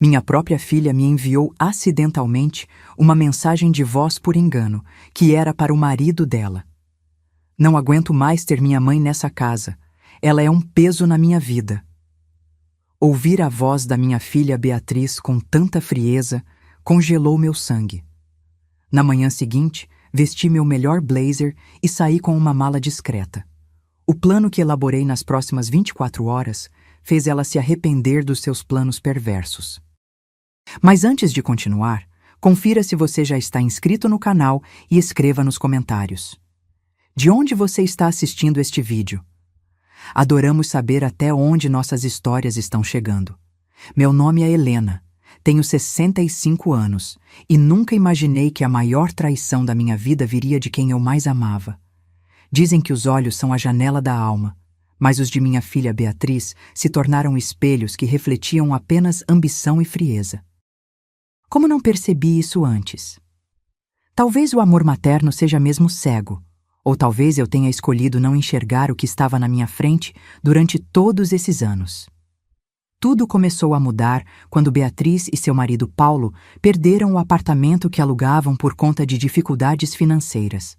Minha própria filha me enviou acidentalmente uma mensagem de voz por engano, que era para o marido dela. Não aguento mais ter minha mãe nessa casa. Ela é um peso na minha vida. Ouvir a voz da minha filha Beatriz com tanta frieza congelou meu sangue. Na manhã seguinte, vesti meu melhor blazer e saí com uma mala discreta. O plano que elaborei nas próximas 24 horas fez ela se arrepender dos seus planos perversos. Mas antes de continuar, confira se você já está inscrito no canal e escreva nos comentários. De onde você está assistindo este vídeo? Adoramos saber até onde nossas histórias estão chegando. Meu nome é Helena, tenho 65 anos e nunca imaginei que a maior traição da minha vida viria de quem eu mais amava. Dizem que os olhos são a janela da alma, mas os de minha filha Beatriz se tornaram espelhos que refletiam apenas ambição e frieza. Como não percebi isso antes? Talvez o amor materno seja mesmo cego, ou talvez eu tenha escolhido não enxergar o que estava na minha frente durante todos esses anos. Tudo começou a mudar quando Beatriz e seu marido Paulo perderam o apartamento que alugavam por conta de dificuldades financeiras.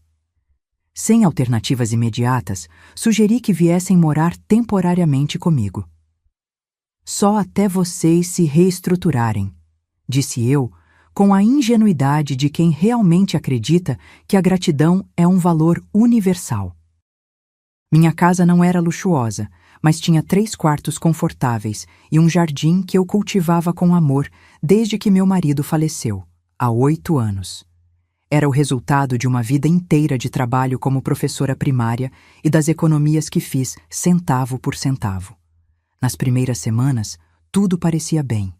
Sem alternativas imediatas, sugeri que viessem morar temporariamente comigo. Só até vocês se reestruturarem, disse eu, com a ingenuidade de quem realmente acredita que a gratidão é um valor universal. Minha casa não era luxuosa, mas tinha 3 quartos confortáveis e um jardim que eu cultivava com amor desde que meu marido faleceu, há 8 anos. Era o resultado de uma vida inteira de trabalho como professora primária e das economias que fiz centavo por centavo. Nas primeiras semanas, tudo parecia bem.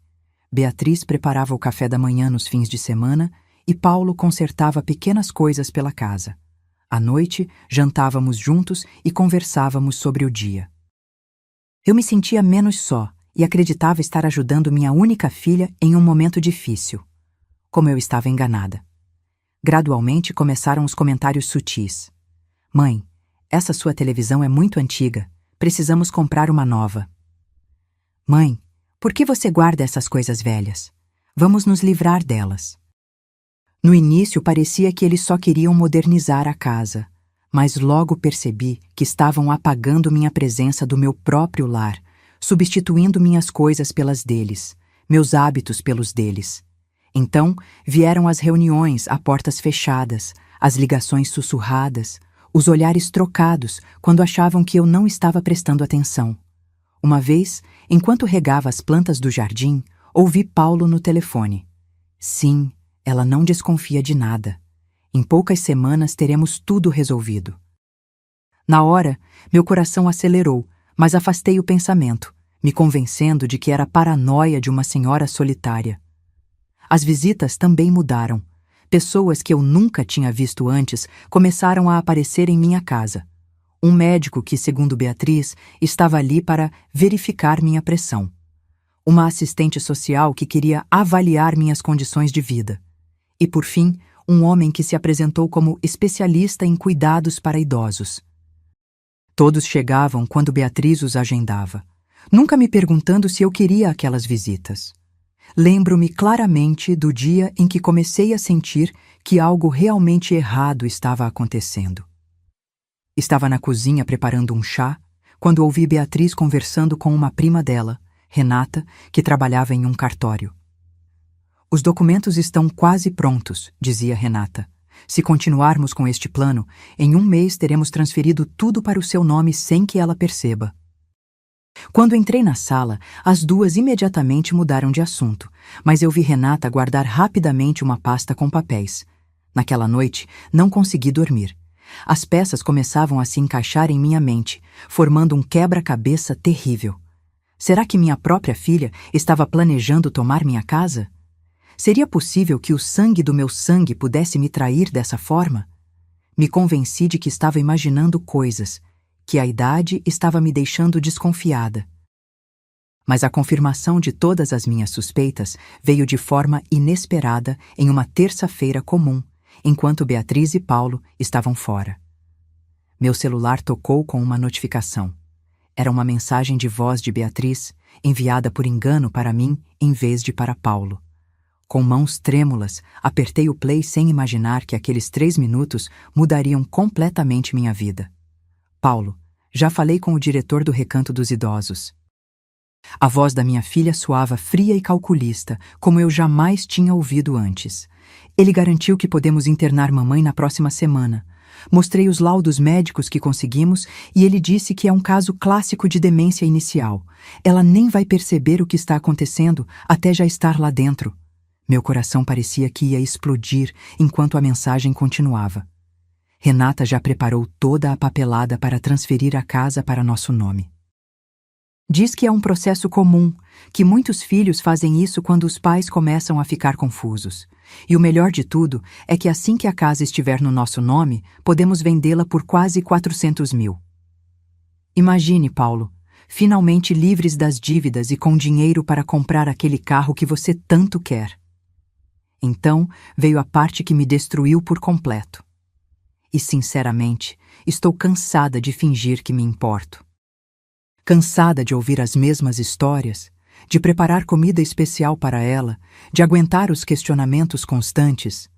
Beatriz preparava o café da manhã nos fins de semana e Paulo consertava pequenas coisas pela casa. À noite, jantávamos juntos e conversávamos sobre o dia. Eu me sentia menos só e acreditava estar ajudando minha única filha em um momento difícil. Como eu estava enganada. Gradualmente começaram os comentários sutis. Mãe, essa sua televisão é muito antiga. Precisamos comprar uma nova. Mãe, por que você guarda essas coisas velhas? Vamos nos livrar delas. No início parecia que eles só queriam modernizar a casa, mas logo percebi que estavam apagando minha presença do meu próprio lar, substituindo minhas coisas pelas deles, meus hábitos pelos deles. Então vieram as reuniões a portas fechadas, as ligações sussurradas, os olhares trocados quando achavam que eu não estava prestando atenção. Uma vez, enquanto regava as plantas do jardim, ouvi Paulo no telefone. Sim, ela não desconfia de nada. Em poucas semanas teremos tudo resolvido. Na hora, meu coração acelerou, mas afastei o pensamento, me convencendo de que era a paranoia de uma senhora solitária. As visitas também mudaram. Pessoas que eu nunca tinha visto antes começaram a aparecer em minha casa. Um médico que, segundo Beatriz, estava ali para verificar minha pressão. Uma assistente social que queria avaliar minhas condições de vida. E, por fim, um homem que se apresentou como especialista em cuidados para idosos. Todos chegavam quando Beatriz os agendava, nunca me perguntando se eu queria aquelas visitas. Lembro-me claramente do dia em que comecei a sentir que algo realmente errado estava acontecendo. Estava na cozinha preparando um chá, quando ouvi Beatriz conversando com uma prima dela, Renata, que trabalhava em um cartório. Os documentos estão quase prontos, dizia Renata. Se continuarmos com este plano, em 1 mês teremos transferido tudo para o seu nome sem que ela perceba. Quando entrei na sala, as duas imediatamente mudaram de assunto, mas eu vi Renata guardar rapidamente uma pasta com papéis. Naquela noite, não consegui dormir. As peças começavam a se encaixar em minha mente, formando um quebra-cabeça terrível. Será que minha própria filha estava planejando tomar minha casa? Seria possível que o sangue do meu sangue pudesse me trair dessa forma? Me convenci de que estava imaginando coisas, que a idade estava me deixando desconfiada. Mas a confirmação de todas as minhas suspeitas veio de forma inesperada em uma terça-feira comum, enquanto Beatriz e Paulo estavam fora. Meu celular tocou com uma notificação. Era uma mensagem de voz de Beatriz, enviada por engano para mim em vez de para Paulo. Com mãos trêmulas, apertei o play sem imaginar que aqueles 3 minutos mudariam completamente minha vida. Paulo, já falei com o diretor do Recanto dos Idosos. A voz da minha filha soava fria e calculista, como eu jamais tinha ouvido antes. Ele garantiu que podemos internar mamãe na próxima semana. Mostrei os laudos médicos que conseguimos e ele disse que é um caso clássico de demência inicial. Ela nem vai perceber o que está acontecendo até já estar lá dentro. Meu coração parecia que ia explodir enquanto a mensagem continuava. Renata já preparou toda a papelada para transferir a casa para nosso nome. Diz que é um processo comum, que muitos filhos fazem isso quando os pais começam a ficar confusos. E o melhor de tudo é que assim que a casa estiver no nosso nome, podemos vendê-la por quase 400 mil. Imagine, Paulo, finalmente livres das dívidas e com dinheiro para comprar aquele carro que você tanto quer. Então veio a parte que me destruiu por completo. E, sinceramente, estou cansada de fingir que me importo. Cansada de ouvir as mesmas histórias, de preparar comida especial para ela, de aguentar os questionamentos constantes.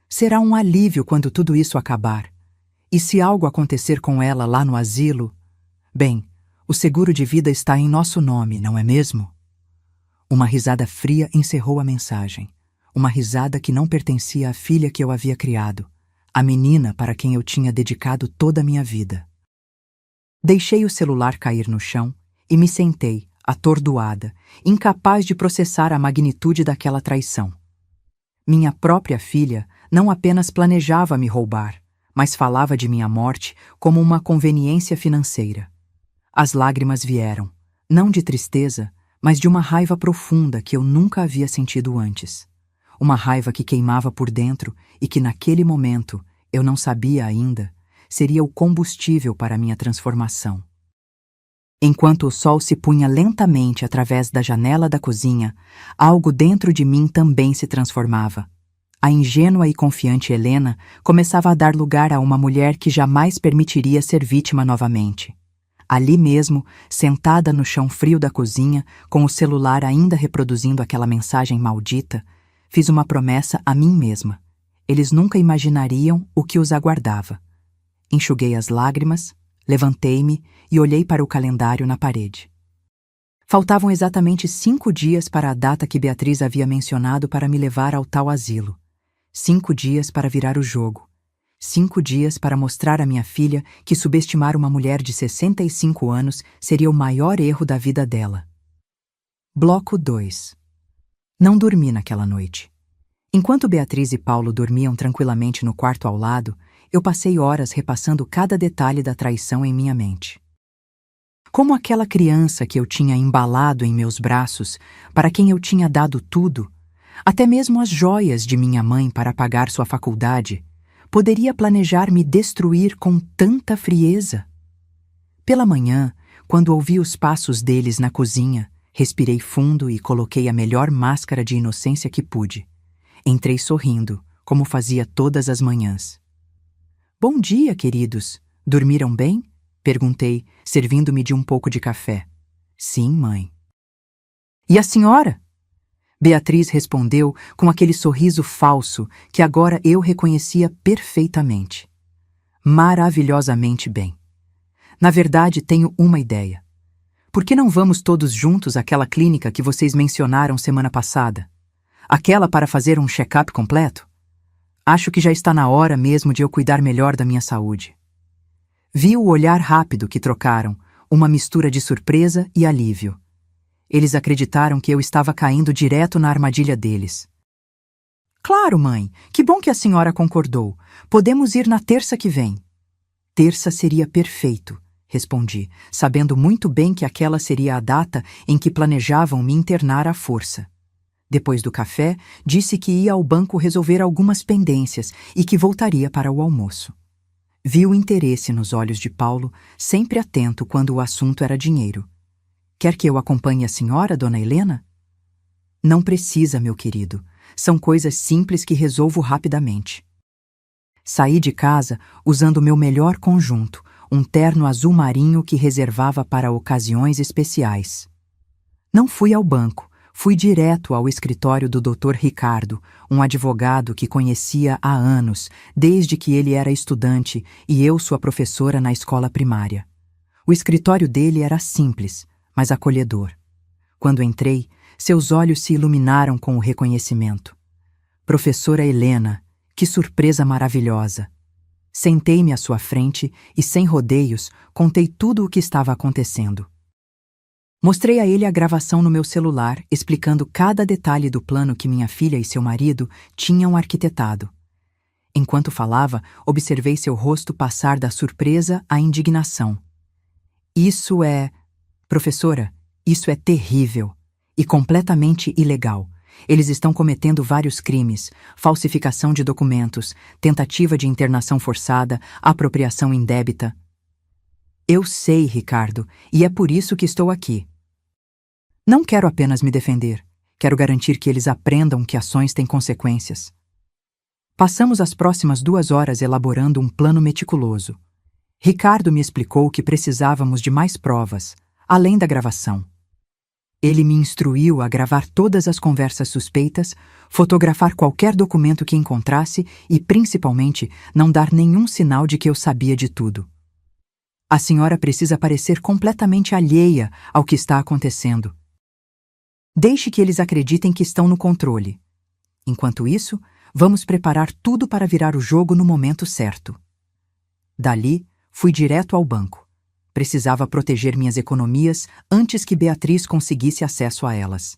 Será um alívio quando tudo isso acabar. E se algo acontecer com ela lá no asilo? Bem, o seguro de vida está em nosso nome, não é mesmo? Uma risada fria encerrou a mensagem. Uma risada que não pertencia à filha que eu havia criado, a menina para quem eu tinha dedicado toda a minha vida. Deixei o celular cair no chão e me sentei, atordoada, incapaz de processar a magnitude daquela traição. Minha própria filha não apenas planejava me roubar, mas falava de minha morte como uma conveniência financeira. As lágrimas vieram, não de tristeza, mas de uma raiva profunda que eu nunca havia sentido antes. Uma raiva que queimava por dentro e que naquele momento, eu não sabia ainda, seria o combustível para minha transformação. Enquanto o sol se punha lentamente através da janela da cozinha, algo dentro de mim também se transformava. A ingênua e confiante Helena começava a dar lugar a uma mulher que jamais permitiria ser vítima novamente. Ali mesmo, sentada no chão frio da cozinha, com o celular ainda reproduzindo aquela mensagem maldita, fiz uma promessa a mim mesma. Eles nunca imaginariam o que os aguardava. Enxuguei as lágrimas, levantei-me e olhei para o calendário na parede. Faltavam exatamente 5 dias para a data que Beatriz havia mencionado para me levar ao tal asilo. 5 dias para virar o jogo. 5 dias para mostrar à minha filha que subestimar uma mulher de 65 anos seria o maior erro da vida dela. Bloco 2. Não dormi naquela noite. Enquanto Beatriz e Paulo dormiam tranquilamente no quarto ao lado, eu passei horas repassando cada detalhe da traição em minha mente. Como aquela criança que eu tinha embalado em meus braços, para quem eu tinha dado tudo, até mesmo as joias de minha mãe para pagar sua faculdade, poderia planejar me destruir com tanta frieza? Pela manhã, quando ouvi os passos deles na cozinha, respirei fundo e coloquei a melhor máscara de inocência que pude. Entrei sorrindo, como fazia todas as manhãs. Bom dia, queridos. Dormiram bem? Perguntei, servindo-me de um pouco de café. Sim, mãe. E a senhora? Beatriz respondeu com aquele sorriso falso que agora eu reconhecia perfeitamente. Maravilhosamente bem. Na verdade, tenho uma ideia. Por que não vamos todos juntos àquela clínica que vocês mencionaram semana passada? Aquela para fazer um check-up completo? Acho que já está na hora mesmo de eu cuidar melhor da minha saúde. Vi o olhar rápido que trocaram, uma mistura de surpresa e alívio. Eles acreditaram que eu estava caindo direto na armadilha deles. Claro, mãe, que bom que a senhora concordou. Podemos ir na terça que vem. Terça seria perfeito, respondi, sabendo muito bem que aquela seria a data em que planejavam me internar à força. Depois do café, disse que ia ao banco resolver algumas pendências e que voltaria para o almoço. Vi o interesse nos olhos de Paulo, sempre atento quando o assunto era dinheiro. Quer que eu acompanhe a senhora, dona Helena? Não precisa, meu querido. São coisas simples que resolvo rapidamente. Saí de casa usando meu melhor conjunto, um terno azul marinho que reservava para ocasiões especiais. Não fui ao banco, fui direto ao escritório do Dr. Ricardo, um advogado que conhecia há anos, desde que ele era estudante e eu sua professora na escola primária. O escritório dele era simples, mas acolhedor. Quando entrei, seus olhos se iluminaram com o reconhecimento. Professora Helena, que surpresa maravilhosa! Sentei-me à sua frente e, sem rodeios, contei tudo o que estava acontecendo. Mostrei a ele a gravação no meu celular, explicando cada detalhe do plano que minha filha e seu marido tinham arquitetado. Enquanto falava, observei seu rosto passar da surpresa à indignação. Isso é... Professora, isso é terrível e completamente ilegal. Eles estão cometendo vários crimes: falsificação de documentos, tentativa de internação forçada, apropriação indébita. Eu sei, Ricardo, e é por isso que estou aqui. Não quero apenas me defender, quero garantir que eles aprendam que ações têm consequências. Passamos as próximas 2 horas elaborando um plano meticuloso. Ricardo me explicou que precisávamos de mais provas, além da gravação. Ele me instruiu a gravar todas as conversas suspeitas, fotografar qualquer documento que encontrasse e, principalmente, não dar nenhum sinal de que eu sabia de tudo. A senhora precisa parecer completamente alheia ao que está acontecendo. Deixe que eles acreditem que estão no controle. Enquanto isso, vamos preparar tudo para virar o jogo no momento certo. Dali, fui direto ao banco. Precisava proteger minhas economias antes que Beatriz conseguisse acesso a elas.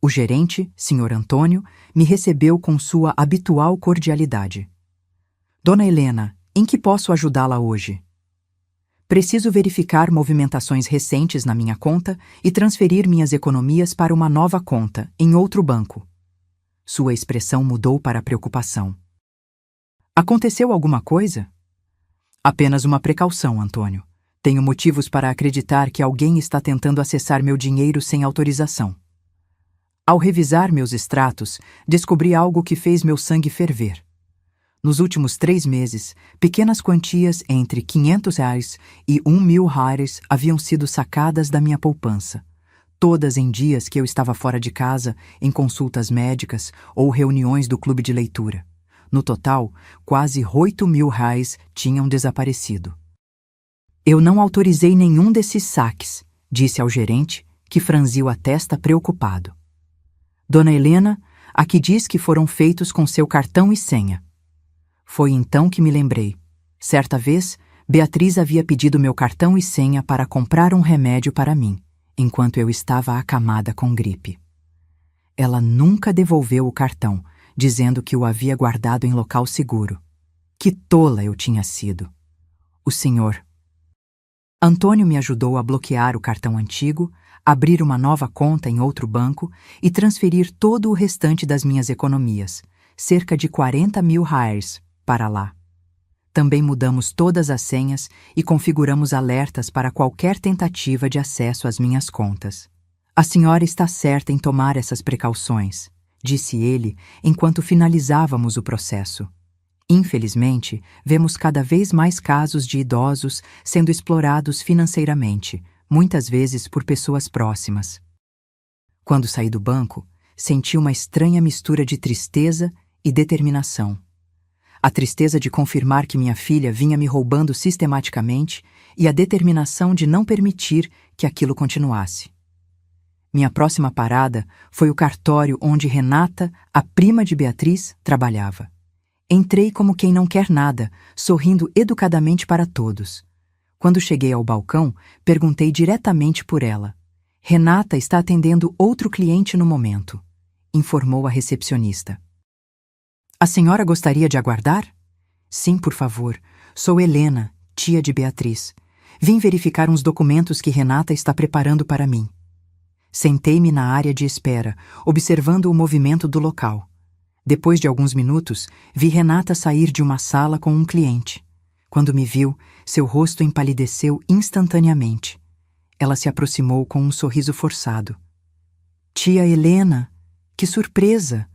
O gerente, Sr. Antônio, me recebeu com sua habitual cordialidade. Dona Helena, em que posso ajudá-la hoje? Preciso verificar movimentações recentes na minha conta e transferir minhas economias para uma nova conta, em outro banco. Sua expressão mudou para preocupação. Aconteceu alguma coisa? Apenas uma precaução, Antônio. Tenho motivos para acreditar que alguém está tentando acessar meu dinheiro sem autorização. Ao revisar meus extratos, descobri algo que fez meu sangue ferver. Nos últimos 3 meses, pequenas quantias entre R$ 500 e R$ 1.000 haviam sido sacadas da minha poupança, todas em dias que eu estava fora de casa, em consultas médicas ou reuniões do clube de leitura. No total, quase R$ 8.000 tinham desaparecido. Eu não autorizei nenhum desses saques, disse ao gerente, que franziu a testa preocupado. Dona Helena, aqui diz que foram feitos com seu cartão e senha. Foi então que me lembrei. Certa vez, Beatriz havia pedido meu cartão e senha para comprar um remédio para mim, enquanto eu estava acamada com gripe. Ela nunca devolveu o cartão, dizendo que o havia guardado em local seguro. Que tola eu tinha sido! O senhor Antônio me ajudou a bloquear o cartão antigo, abrir uma nova conta em outro banco e transferir todo o restante das minhas economias, cerca de R$ 40.000, para lá. Também mudamos todas as senhas e configuramos alertas para qualquer tentativa de acesso às minhas contas. A senhora está certa em tomar essas precauções, disse ele enquanto finalizávamos o processo. Infelizmente, vemos cada vez mais casos de idosos sendo explorados financeiramente, muitas vezes por pessoas próximas. Quando saí do banco, senti uma estranha mistura de tristeza e determinação. A tristeza de confirmar que minha filha vinha me roubando sistematicamente e a determinação de não permitir que aquilo continuasse. Minha próxima parada foi o cartório onde Renata, a prima de Beatriz, trabalhava. Entrei como quem não quer nada, sorrindo educadamente para todos. Quando cheguei ao balcão, perguntei diretamente por ela. Renata está atendendo outro cliente no momento, informou a recepcionista. A senhora gostaria de aguardar? Sim, por favor. Sou Helena, tia de Beatriz. Vim verificar uns documentos que Renata está preparando para mim. Sentei-me na área de espera, observando o movimento do local. Depois de alguns minutos, vi Renata sair de uma sala com um cliente. Quando me viu, seu rosto empalideceu instantaneamente. Ela se aproximou com um sorriso forçado. Tia Helena, que surpresa!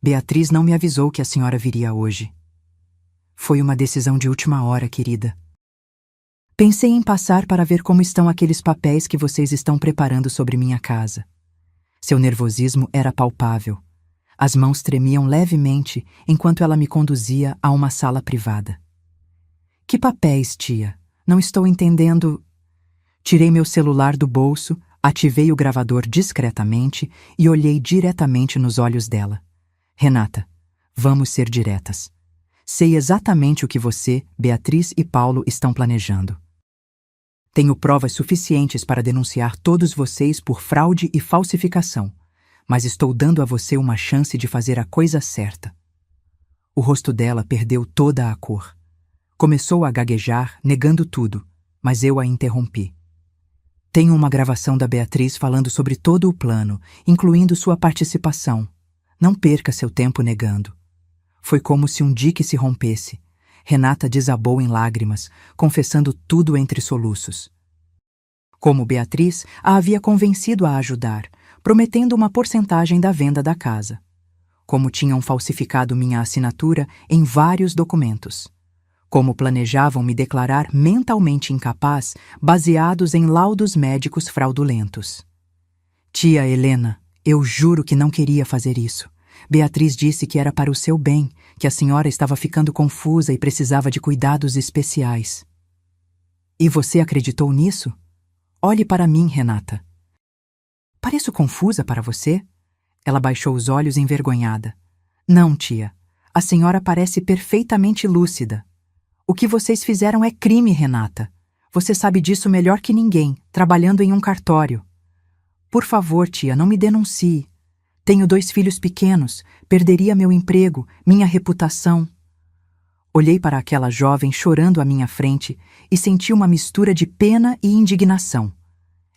Beatriz não me avisou que a senhora viria hoje. Foi uma decisão de última hora, querida. Pensei em passar para ver como estão aqueles papéis que vocês estão preparando sobre minha casa. Seu nervosismo era palpável. As mãos tremiam levemente enquanto ela me conduzia a uma sala privada. Que papéis, tia? Não estou entendendo. Tirei meu celular do bolso, ativei o gravador discretamente e olhei diretamente nos olhos dela. Renata, vamos ser diretas. Sei exatamente o que você, Beatriz e Paulo estão planejando. Tenho provas suficientes para denunciar todos vocês por fraude e falsificação, mas estou dando a você uma chance de fazer a coisa certa. O rosto dela perdeu toda a cor. Começou a gaguejar, negando tudo, mas eu a interrompi. Tenho uma gravação da Beatriz falando sobre todo o plano, incluindo sua participação. Não perca seu tempo negando. Foi como se um dique se rompesse. Renata desabou em lágrimas, confessando tudo entre soluços. Como Beatriz a havia convencido a ajudar, prometendo uma porcentagem da venda da casa. Como tinham falsificado minha assinatura em vários documentos. Como planejavam me declarar mentalmente incapaz, baseados em laudos médicos fraudulentos. Tia Helena, eu juro que não queria fazer isso. Beatriz disse que era para o seu bem, que a senhora estava ficando confusa e precisava de cuidados especiais. E você acreditou nisso? Olhe para mim, Renata. Pareço confusa para você? Ela baixou os olhos envergonhada. Não, tia. A senhora parece perfeitamente lúcida. O que vocês fizeram é crime, Renata. Você sabe disso melhor que ninguém, trabalhando em um cartório. Por favor, tia, não me denuncie. Tenho 2 filhos pequenos, perderia meu emprego, minha reputação. Olhei para aquela jovem chorando à minha frente e senti uma mistura de pena e indignação.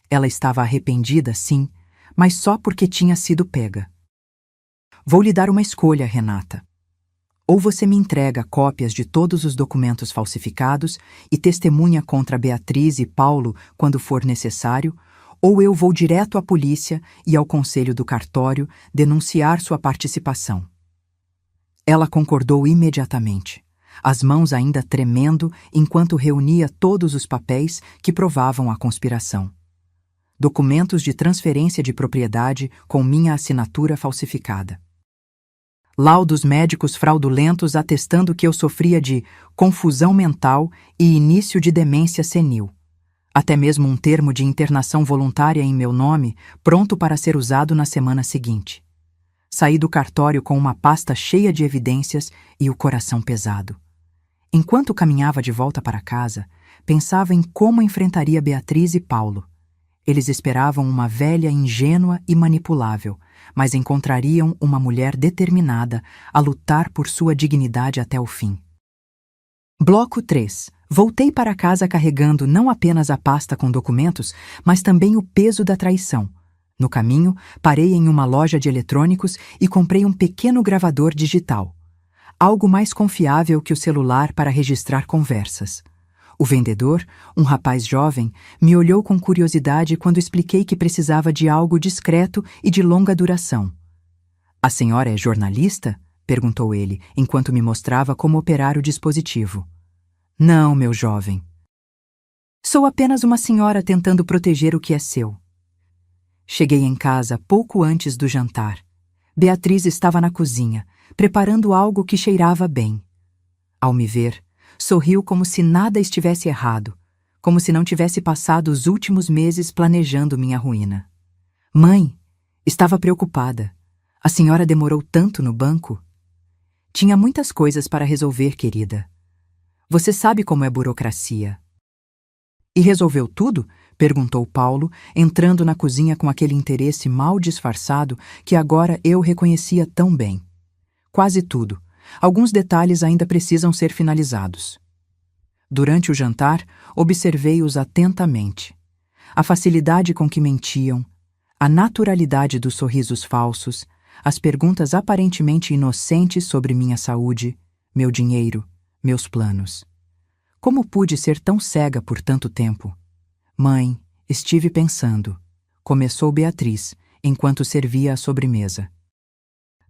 Ela estava arrependida, sim, mas só porque tinha sido pega. Vou lhe dar uma escolha, Renata. Ou você me entrega cópias de todos os documentos falsificados e testemunha contra Beatriz e Paulo quando for necessário, ou eu vou direto à polícia e ao conselho do cartório denunciar sua participação. Ela concordou imediatamente, as mãos ainda tremendo enquanto reunia todos os papéis que provavam a conspiração. Documentos de transferência de propriedade com minha assinatura falsificada. Laudos médicos fraudulentos atestando que eu sofria de confusão mental e início de demência senil. Até mesmo um termo de internação voluntária em meu nome, pronto para ser usado na semana seguinte. Saí do cartório com uma pasta cheia de evidências e o coração pesado. Enquanto caminhava de volta para casa, pensava em como enfrentaria Beatriz e Paulo. Eles esperavam uma velha ingênua e manipulável, mas encontrariam uma mulher determinada a lutar por sua dignidade até o fim. Bloco 3. Voltei para casa carregando não apenas a pasta com documentos, mas também o peso da traição. No caminho, parei em uma loja de eletrônicos e comprei um pequeno gravador digital. Algo mais confiável que o celular para registrar conversas. O vendedor, um rapaz jovem, me olhou com curiosidade quando expliquei que precisava de algo discreto e de longa duração. A senhora é jornalista? Perguntou ele, enquanto me mostrava como operar o dispositivo. Não, meu jovem. Sou apenas uma senhora tentando proteger o que é seu. Cheguei em casa pouco antes do jantar. Beatriz estava na cozinha, preparando algo que cheirava bem. Ao me ver, sorriu como se nada estivesse errado, como se não tivesse passado os últimos meses planejando minha ruína. Mãe, estava preocupada. A senhora demorou tanto no banco? Tinha muitas coisas para resolver, querida. Você sabe como é burocracia. E resolveu tudo? Perguntou Paulo, entrando na cozinha com aquele interesse mal disfarçado que agora eu reconhecia tão bem. Quase tudo. Alguns detalhes ainda precisam ser finalizados. Durante o jantar, observei-os atentamente. A facilidade com que mentiam, a naturalidade dos sorrisos falsos, as perguntas aparentemente inocentes sobre minha saúde, meu dinheiro, meus planos. Como pude ser tão cega por tanto tempo? Mãe, estive pensando. Começou Beatriz, enquanto servia a sobremesa.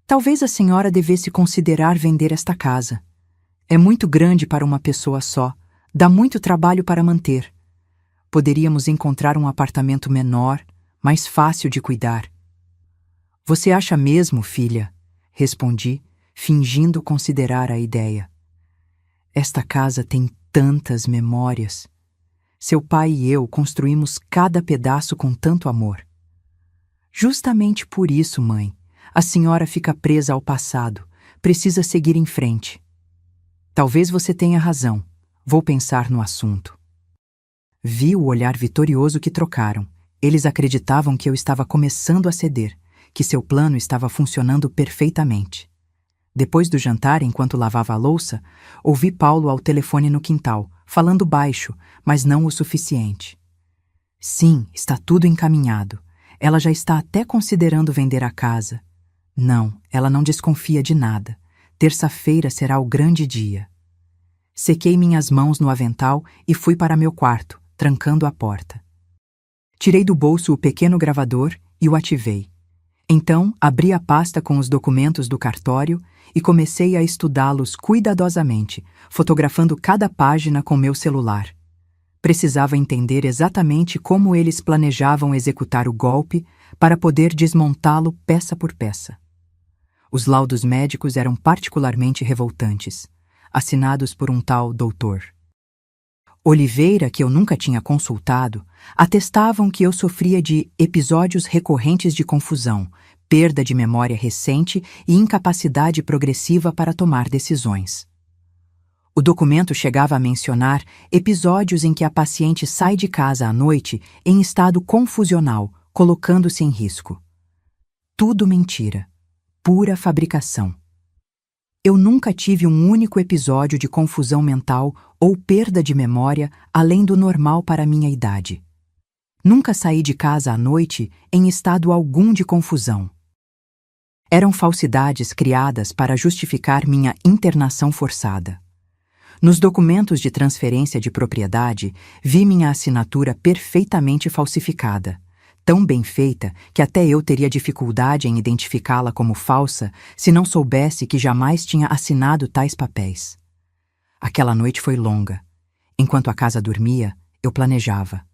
Talvez a senhora devesse considerar vender esta casa. É muito grande para uma pessoa só, Dá muito trabalho para manter. Poderíamos encontrar um apartamento menor, mais fácil de cuidar. Você acha mesmo, filha? Respondi, fingindo considerar a ideia. Esta casa tem tantas memórias. Seu pai e eu construímos cada pedaço com tanto amor. Justamente por isso, mãe, a senhora fica presa ao passado. Precisa seguir em frente. Talvez você tenha razão. Vou pensar no assunto. Vi o olhar vitorioso que trocaram. Eles acreditavam que eu estava começando a ceder, que seu plano estava funcionando perfeitamente. Depois do jantar, enquanto lavava a louça, ouvi Paulo ao telefone no quintal, falando baixo, mas não o suficiente. Sim, está tudo encaminhado. Ela já está até considerando vender a casa. Não, ela não desconfia de nada. Terça-feira será o grande dia. Sequei minhas mãos no avental e fui para meu quarto, trancando a porta. Tirei do bolso o pequeno gravador e o ativei. Então, abri a pasta com os documentos do cartório e comecei a estudá-los cuidadosamente, fotografando cada página com meu celular. Precisava entender exatamente como eles planejavam executar o golpe para poder desmontá-lo peça por peça. Os laudos médicos eram particularmente revoltantes, assinados por um tal doutor. Oliveira, que eu nunca tinha consultado, atestavam que eu sofria de episódios recorrentes de confusão, perda de memória recente e incapacidade progressiva para tomar decisões. O documento chegava a mencionar episódios em que a paciente sai de casa à noite em estado confusional, colocando-se em risco. Tudo mentira. Pura fabricação. Eu nunca tive um único episódio de confusão mental ou perda de memória além do normal para minha idade. Nunca saí de casa à noite em estado algum de confusão. Eram falsidades criadas para justificar minha internação forçada. Nos documentos de transferência de propriedade, vi minha assinatura perfeitamente falsificada, tão bem feita que até eu teria dificuldade em identificá-la como falsa se não soubesse que jamais tinha assinado tais papéis. Aquela noite foi longa. Enquanto a casa dormia, eu planejava.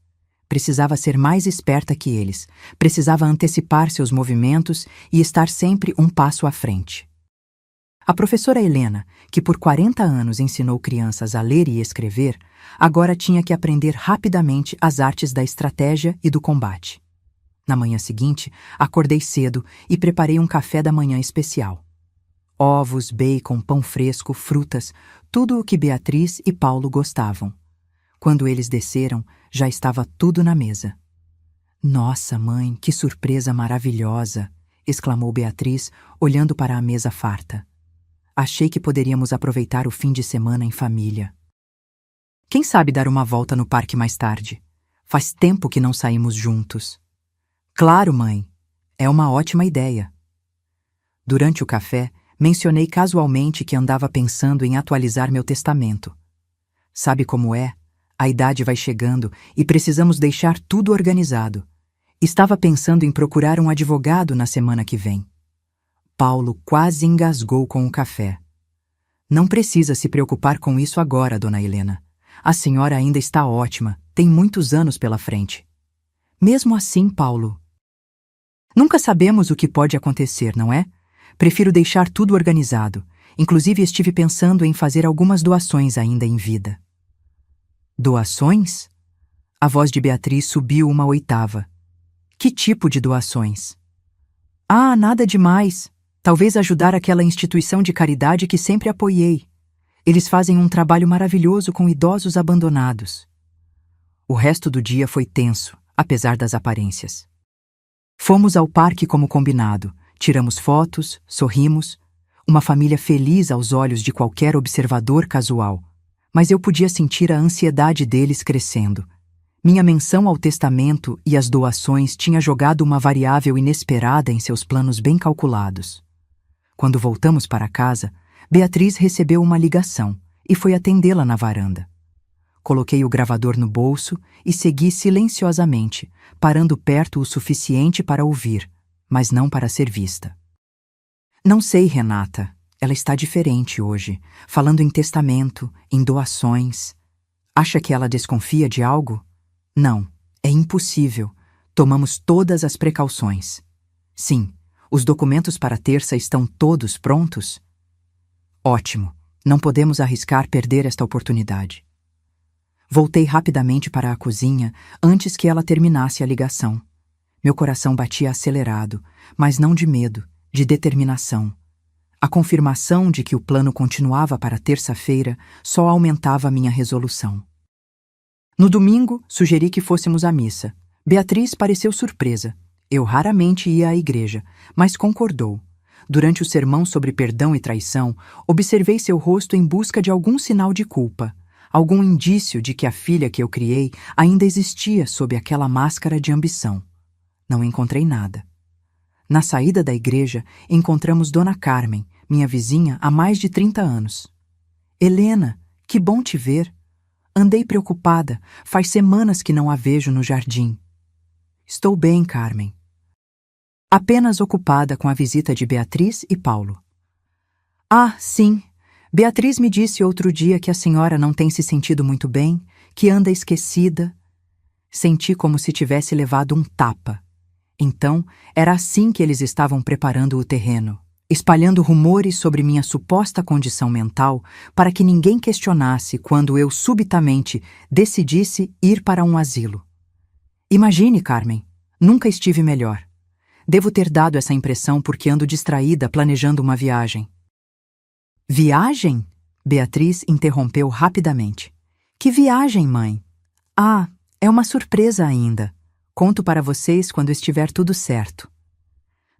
Precisava ser mais esperta que eles, precisava antecipar seus movimentos e estar sempre um passo à frente. A professora Helena, que por 40 anos ensinou crianças a ler e escrever, agora tinha que aprender rapidamente as artes da estratégia e do combate. Na manhã seguinte, acordei cedo e preparei um café da manhã especial. Ovos, bacon, pão fresco, frutas, tudo o que Beatriz e Paulo gostavam. Quando eles desceram, já estava tudo na mesa. "Nossa, mãe, que surpresa maravilhosa!" exclamou Beatriz, olhando para a mesa farta. "Achei que poderíamos aproveitar o fim de semana em família. Quem sabe dar uma volta no parque mais tarde? Faz tempo que não saímos juntos." "Claro, mãe. É uma ótima ideia." Durante o café, mencionei casualmente que andava pensando em atualizar meu testamento. Sabe como é? A idade vai chegando e precisamos deixar tudo organizado. Estava pensando em procurar um advogado na semana que vem. Paulo quase engasgou com o café. "Não precisa se preocupar com isso agora, dona Helena. A senhora ainda está ótima, tem muitos anos pela frente." "Mesmo assim, Paulo, nunca sabemos o que pode acontecer, não é? Prefiro deixar tudo organizado. Inclusive estive pensando em fazer algumas doações ainda em vida." "Doações?" A voz de Beatriz subiu uma oitava. "Que tipo de doações?" "Ah, nada demais. Talvez ajudar aquela instituição de caridade que sempre apoiei. Eles fazem um trabalho maravilhoso com idosos abandonados." O resto do dia foi tenso, apesar das aparências. Fomos ao parque como combinado, tiramos fotos, sorrimos, uma família feliz aos olhos de qualquer observador casual, mas eu podia sentir a ansiedade deles crescendo. Minha menção ao testamento e às doações tinha jogado uma variável inesperada em seus planos bem calculados. Quando voltamos para casa, Beatriz recebeu uma ligação e foi atendê-la na varanda. Coloquei o gravador no bolso e segui silenciosamente, parando perto o suficiente para ouvir, mas não para ser vista. "Não sei, Renata. Ela está diferente hoje, falando em testamento, em doações." Acha que ela desconfia de algo? Não, é impossível. Tomamos todas as precauções. Sim, os documentos para terça estão todos prontos? Ótimo, não podemos arriscar perder esta oportunidade. Voltei rapidamente para a cozinha antes que ela terminasse a ligação. Meu coração batia acelerado, mas não de medo, de determinação. A confirmação de que o plano continuava para terça-feira só aumentava minha resolução. No domingo, sugeri que fôssemos à missa. Beatriz pareceu surpresa. Eu raramente ia à igreja, mas concordou. Durante o sermão sobre perdão e traição, observei seu rosto em busca de algum sinal de culpa, algum indício de que a filha que eu criei ainda existia sob aquela máscara de ambição. Não encontrei nada. Na saída da igreja, encontramos Dona Carmen, minha vizinha há mais de 30 anos. Helena, que bom te ver. Andei preocupada, faz semanas que não a vejo no jardim. Estou bem, Carmen. Apenas ocupada com a visita de Beatriz e Paulo. Ah, sim. Beatriz me disse outro dia que a senhora não tem se sentido muito bem, que anda esquecida. Senti como se tivesse levado um tapa. Então, era assim que eles estavam preparando o terreno, espalhando rumores sobre minha suposta condição mental para que ninguém questionasse quando eu subitamente decidisse ir para um asilo. Imagine, Carmen, nunca estive melhor. Devo ter dado essa impressão porque ando distraída planejando uma viagem. Viagem? Beatriz interrompeu rapidamente. Que viagem, mãe? Ah, é uma surpresa ainda. Conto para vocês quando estiver tudo certo.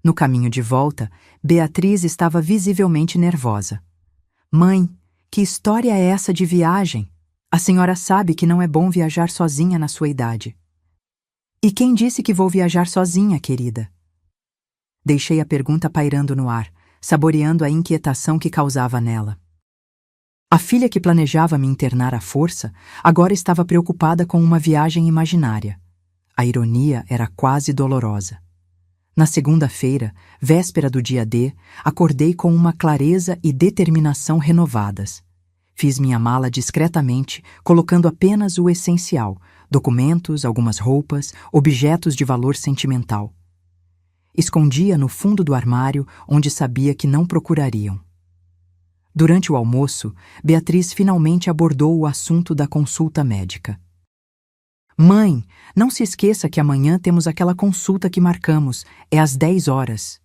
No caminho de volta, Beatriz estava visivelmente nervosa. Mãe, que história é essa de viagem? A senhora sabe que não é bom viajar sozinha na sua idade. E quem disse que vou viajar sozinha, querida? Deixei a pergunta pairando no ar, saboreando a inquietação que causava nela. A filha que planejava me internar à força agora estava preocupada com uma viagem imaginária. A ironia era quase dolorosa. Na segunda-feira, véspera do dia D, acordei com uma clareza e determinação renovadas. Fiz minha mala discretamente, colocando apenas o essencial: documentos, algumas roupas, objetos de valor sentimental. Escondia no fundo do armário, onde sabia que não procurariam. Durante o almoço, Beatriz finalmente abordou o assunto da consulta médica. Mãe, não se esqueça que amanhã temos aquela consulta que marcamos, é às 10 horas.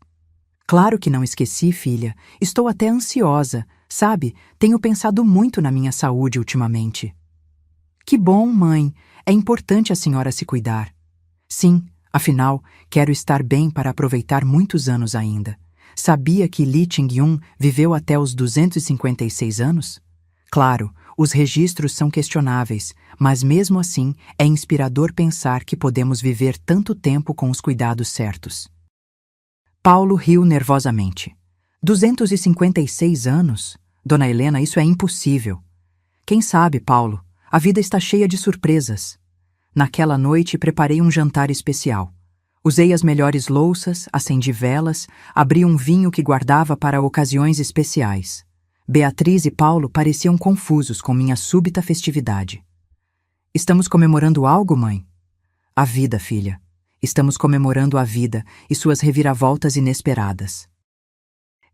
Claro que não esqueci, filha. Estou até ansiosa, sabe? Tenho pensado muito na minha saúde ultimamente. Que bom, mãe. É importante a senhora se cuidar. Sim, afinal, quero estar bem para aproveitar muitos anos ainda. Sabia que Lee Ching-yun viveu até os 256 anos? Claro, os registros são questionáveis, mas mesmo assim é inspirador pensar que podemos viver tanto tempo com os cuidados certos. Paulo riu nervosamente. 256 anos? Dona Helena, isso é impossível. Quem sabe, Paulo, a vida está cheia de surpresas. Naquela noite preparei um jantar especial. Usei as melhores louças, acendi velas, abri um vinho que guardava para ocasiões especiais. Beatriz e Paulo pareciam confusos com minha súbita festividade. Estamos comemorando algo, mãe? A vida, filha. Estamos comemorando a vida e suas reviravoltas inesperadas.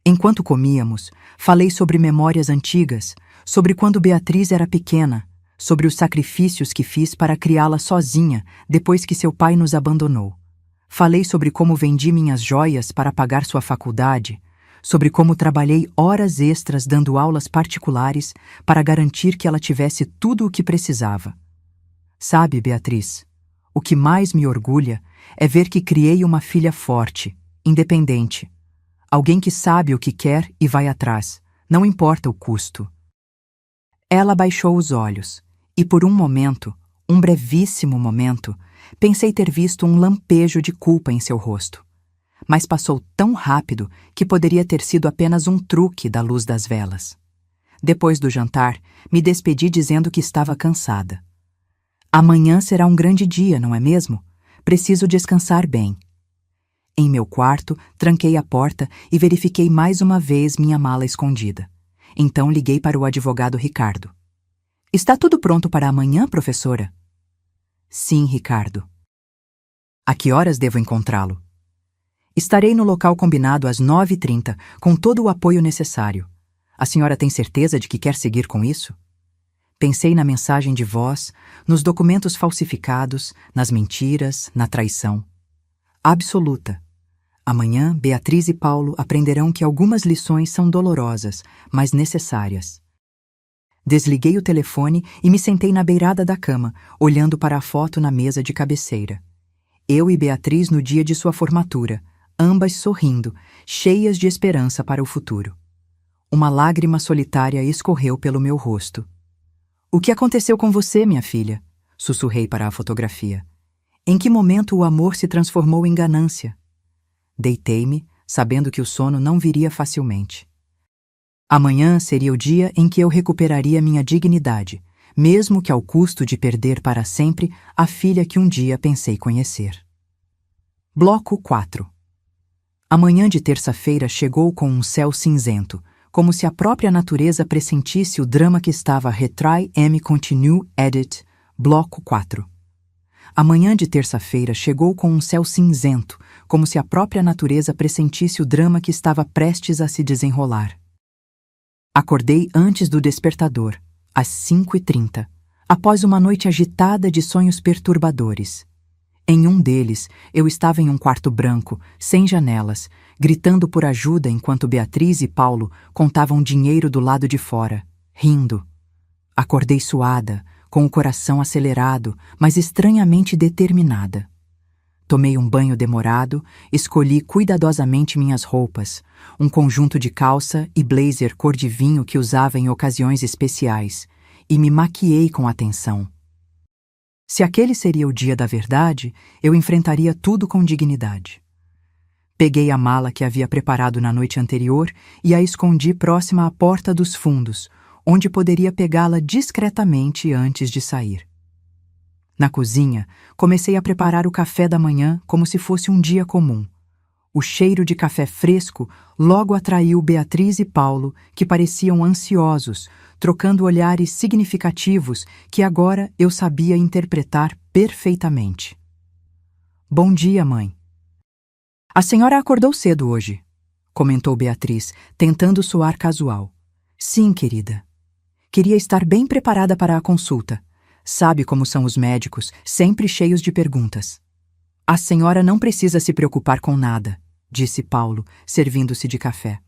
Enquanto comíamos, falei sobre memórias antigas, sobre quando Beatriz era pequena, sobre os sacrifícios que fiz para criá-la sozinha depois que seu pai nos abandonou. Falei sobre como vendi minhas joias para pagar sua faculdade, sobre como trabalhei horas extras dando aulas particulares para garantir que ela tivesse tudo o que precisava. Sabe, Beatriz, o que mais me orgulha é ver que criei uma filha forte, independente. Alguém que sabe o que quer e vai atrás, não importa o custo. Ela baixou os olhos, e por um momento, um brevíssimo momento, pensei ter visto um lampejo de culpa em seu rosto. Mas passou tão rápido que poderia ter sido apenas um truque da luz das velas. Depois do jantar, me despedi dizendo que estava cansada. Amanhã será um grande dia, não é mesmo? Preciso descansar bem. Em meu quarto, tranquei a porta e verifiquei mais uma vez minha mala escondida. Então liguei para o advogado Ricardo. Está tudo pronto para amanhã, professora? Sim, Ricardo. A que horas devo encontrá-lo? Estarei no local combinado às 9h30, com todo o apoio necessário. A senhora tem certeza de que quer seguir com isso? Pensei na mensagem de voz, nos documentos falsificados, nas mentiras, na traição. Absoluta. Amanhã, Beatriz e Paulo aprenderão que algumas lições são dolorosas, mas necessárias. Desliguei o telefone e me sentei na beirada da cama, olhando para a foto na mesa de cabeceira. Eu e Beatriz no dia de sua formatura, ambas sorrindo, cheias de esperança para o futuro. Uma lágrima solitária escorreu pelo meu rosto. "O que aconteceu com você, minha filha?" sussurrei para a fotografia. "Em que momento o amor se transformou em ganância?" Deitei-me, sabendo que o sono não viria facilmente. Amanhã seria o dia em que eu recuperaria minha dignidade, mesmo que ao custo de perder para sempre a filha que um dia pensei conhecer. Bloco 4. A manhã de terça-feira chegou com um céu cinzento, como se a própria natureza pressentisse o drama que estava Retry M Continue Edit, Bloco 4. A manhã de terça-feira chegou com um céu cinzento, como se a própria natureza pressentisse o drama que estava prestes a se desenrolar. Acordei antes do despertador, às 5h30, após uma noite agitada de sonhos perturbadores. Em um deles, eu estava em um quarto branco, sem janelas, gritando por ajuda enquanto Beatriz e Paulo contavam dinheiro do lado de fora, rindo. Acordei suada, com o coração acelerado, mas estranhamente determinada. Tomei um banho demorado, escolhi cuidadosamente minhas roupas, um conjunto de calça e blazer cor de vinho que usava em ocasiões especiais, e me maquiei com atenção. Se aquele seria o dia da verdade, eu enfrentaria tudo com dignidade. Peguei a mala que havia preparado na noite anterior e a escondi próxima à porta dos fundos, onde poderia pegá-la discretamente antes de sair. Na cozinha, comecei a preparar o café da manhã como se fosse um dia comum. O cheiro de café fresco logo atraiu Beatriz e Paulo, que pareciam ansiosos, trocando olhares significativos que agora eu sabia interpretar perfeitamente. "Bom dia, mãe." "A senhora acordou cedo hoje", comentou Beatriz, tentando soar casual. "Sim, querida. Queria estar bem preparada para a consulta. Sabe como são os médicos, sempre cheios de perguntas." "A senhora não precisa se preocupar com nada", disse Paulo, servindo-se de café.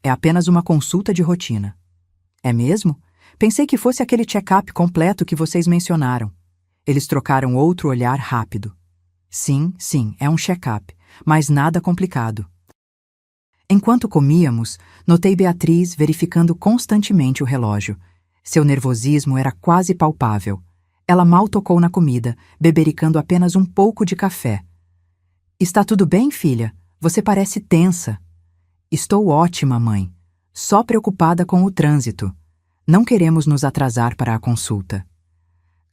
"É apenas uma consulta de rotina." "É mesmo? Pensei que fosse aquele check-up completo que vocês mencionaram." Eles trocaram outro olhar rápido. Sim, é um check-up, mas nada complicado." Enquanto comíamos, notei Beatriz verificando constantemente o relógio. Seu nervosismo era quase palpável. Ela mal tocou na comida, bebericando apenas um pouco de café. "Está tudo bem, filha? Você parece tensa." "Estou ótima, mãe. Só preocupada com o trânsito. Não queremos nos atrasar para a consulta."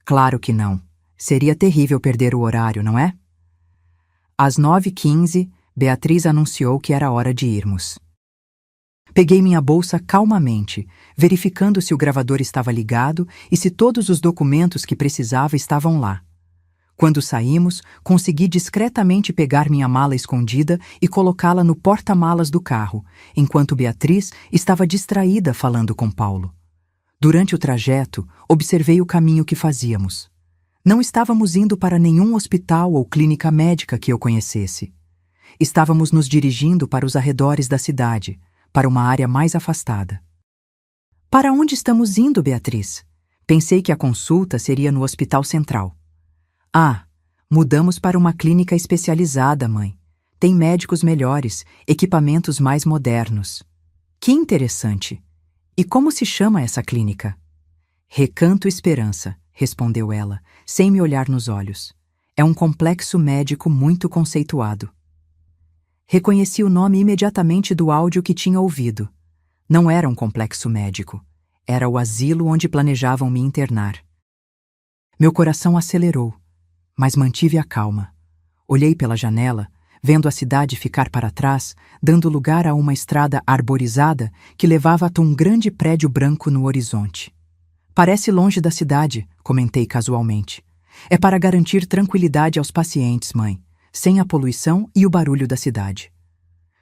"Claro que não. Seria terrível perder o horário, não é?" Às 9h15, Beatriz anunciou que era hora de irmos. Peguei minha bolsa calmamente, verificando se o gravador estava ligado e se todos os documentos que precisava estavam lá. Quando saímos, consegui discretamente pegar minha mala escondida e colocá-la no porta-malas do carro, enquanto Beatriz estava distraída falando com Paulo. Durante o trajeto, observei o caminho que fazíamos. Não estávamos indo para nenhum hospital ou clínica médica que eu conhecesse. Estávamos nos dirigindo para os arredores da cidade, para uma área mais afastada. "Para onde estamos indo, Beatriz?" Pensei que a consulta seria no Hospital Central. "Ah, mudamos para uma clínica especializada, mãe. Tem médicos melhores, equipamentos mais modernos." "Que interessante. E como se chama essa clínica?" "Recanto Esperança", respondeu ela, sem me olhar nos olhos. "É um complexo médico muito conceituado." Reconheci o nome imediatamente do áudio que tinha ouvido. Não era um complexo médico. Era o asilo onde planejavam me internar. Meu coração acelerou, mas mantive a calma. Olhei pela janela, vendo a cidade ficar para trás, dando lugar a uma estrada arborizada que levava até um grande prédio branco no horizonte. Parece longe da cidade, comentei casualmente. É para garantir tranquilidade aos pacientes, mãe, sem a poluição e o barulho da cidade.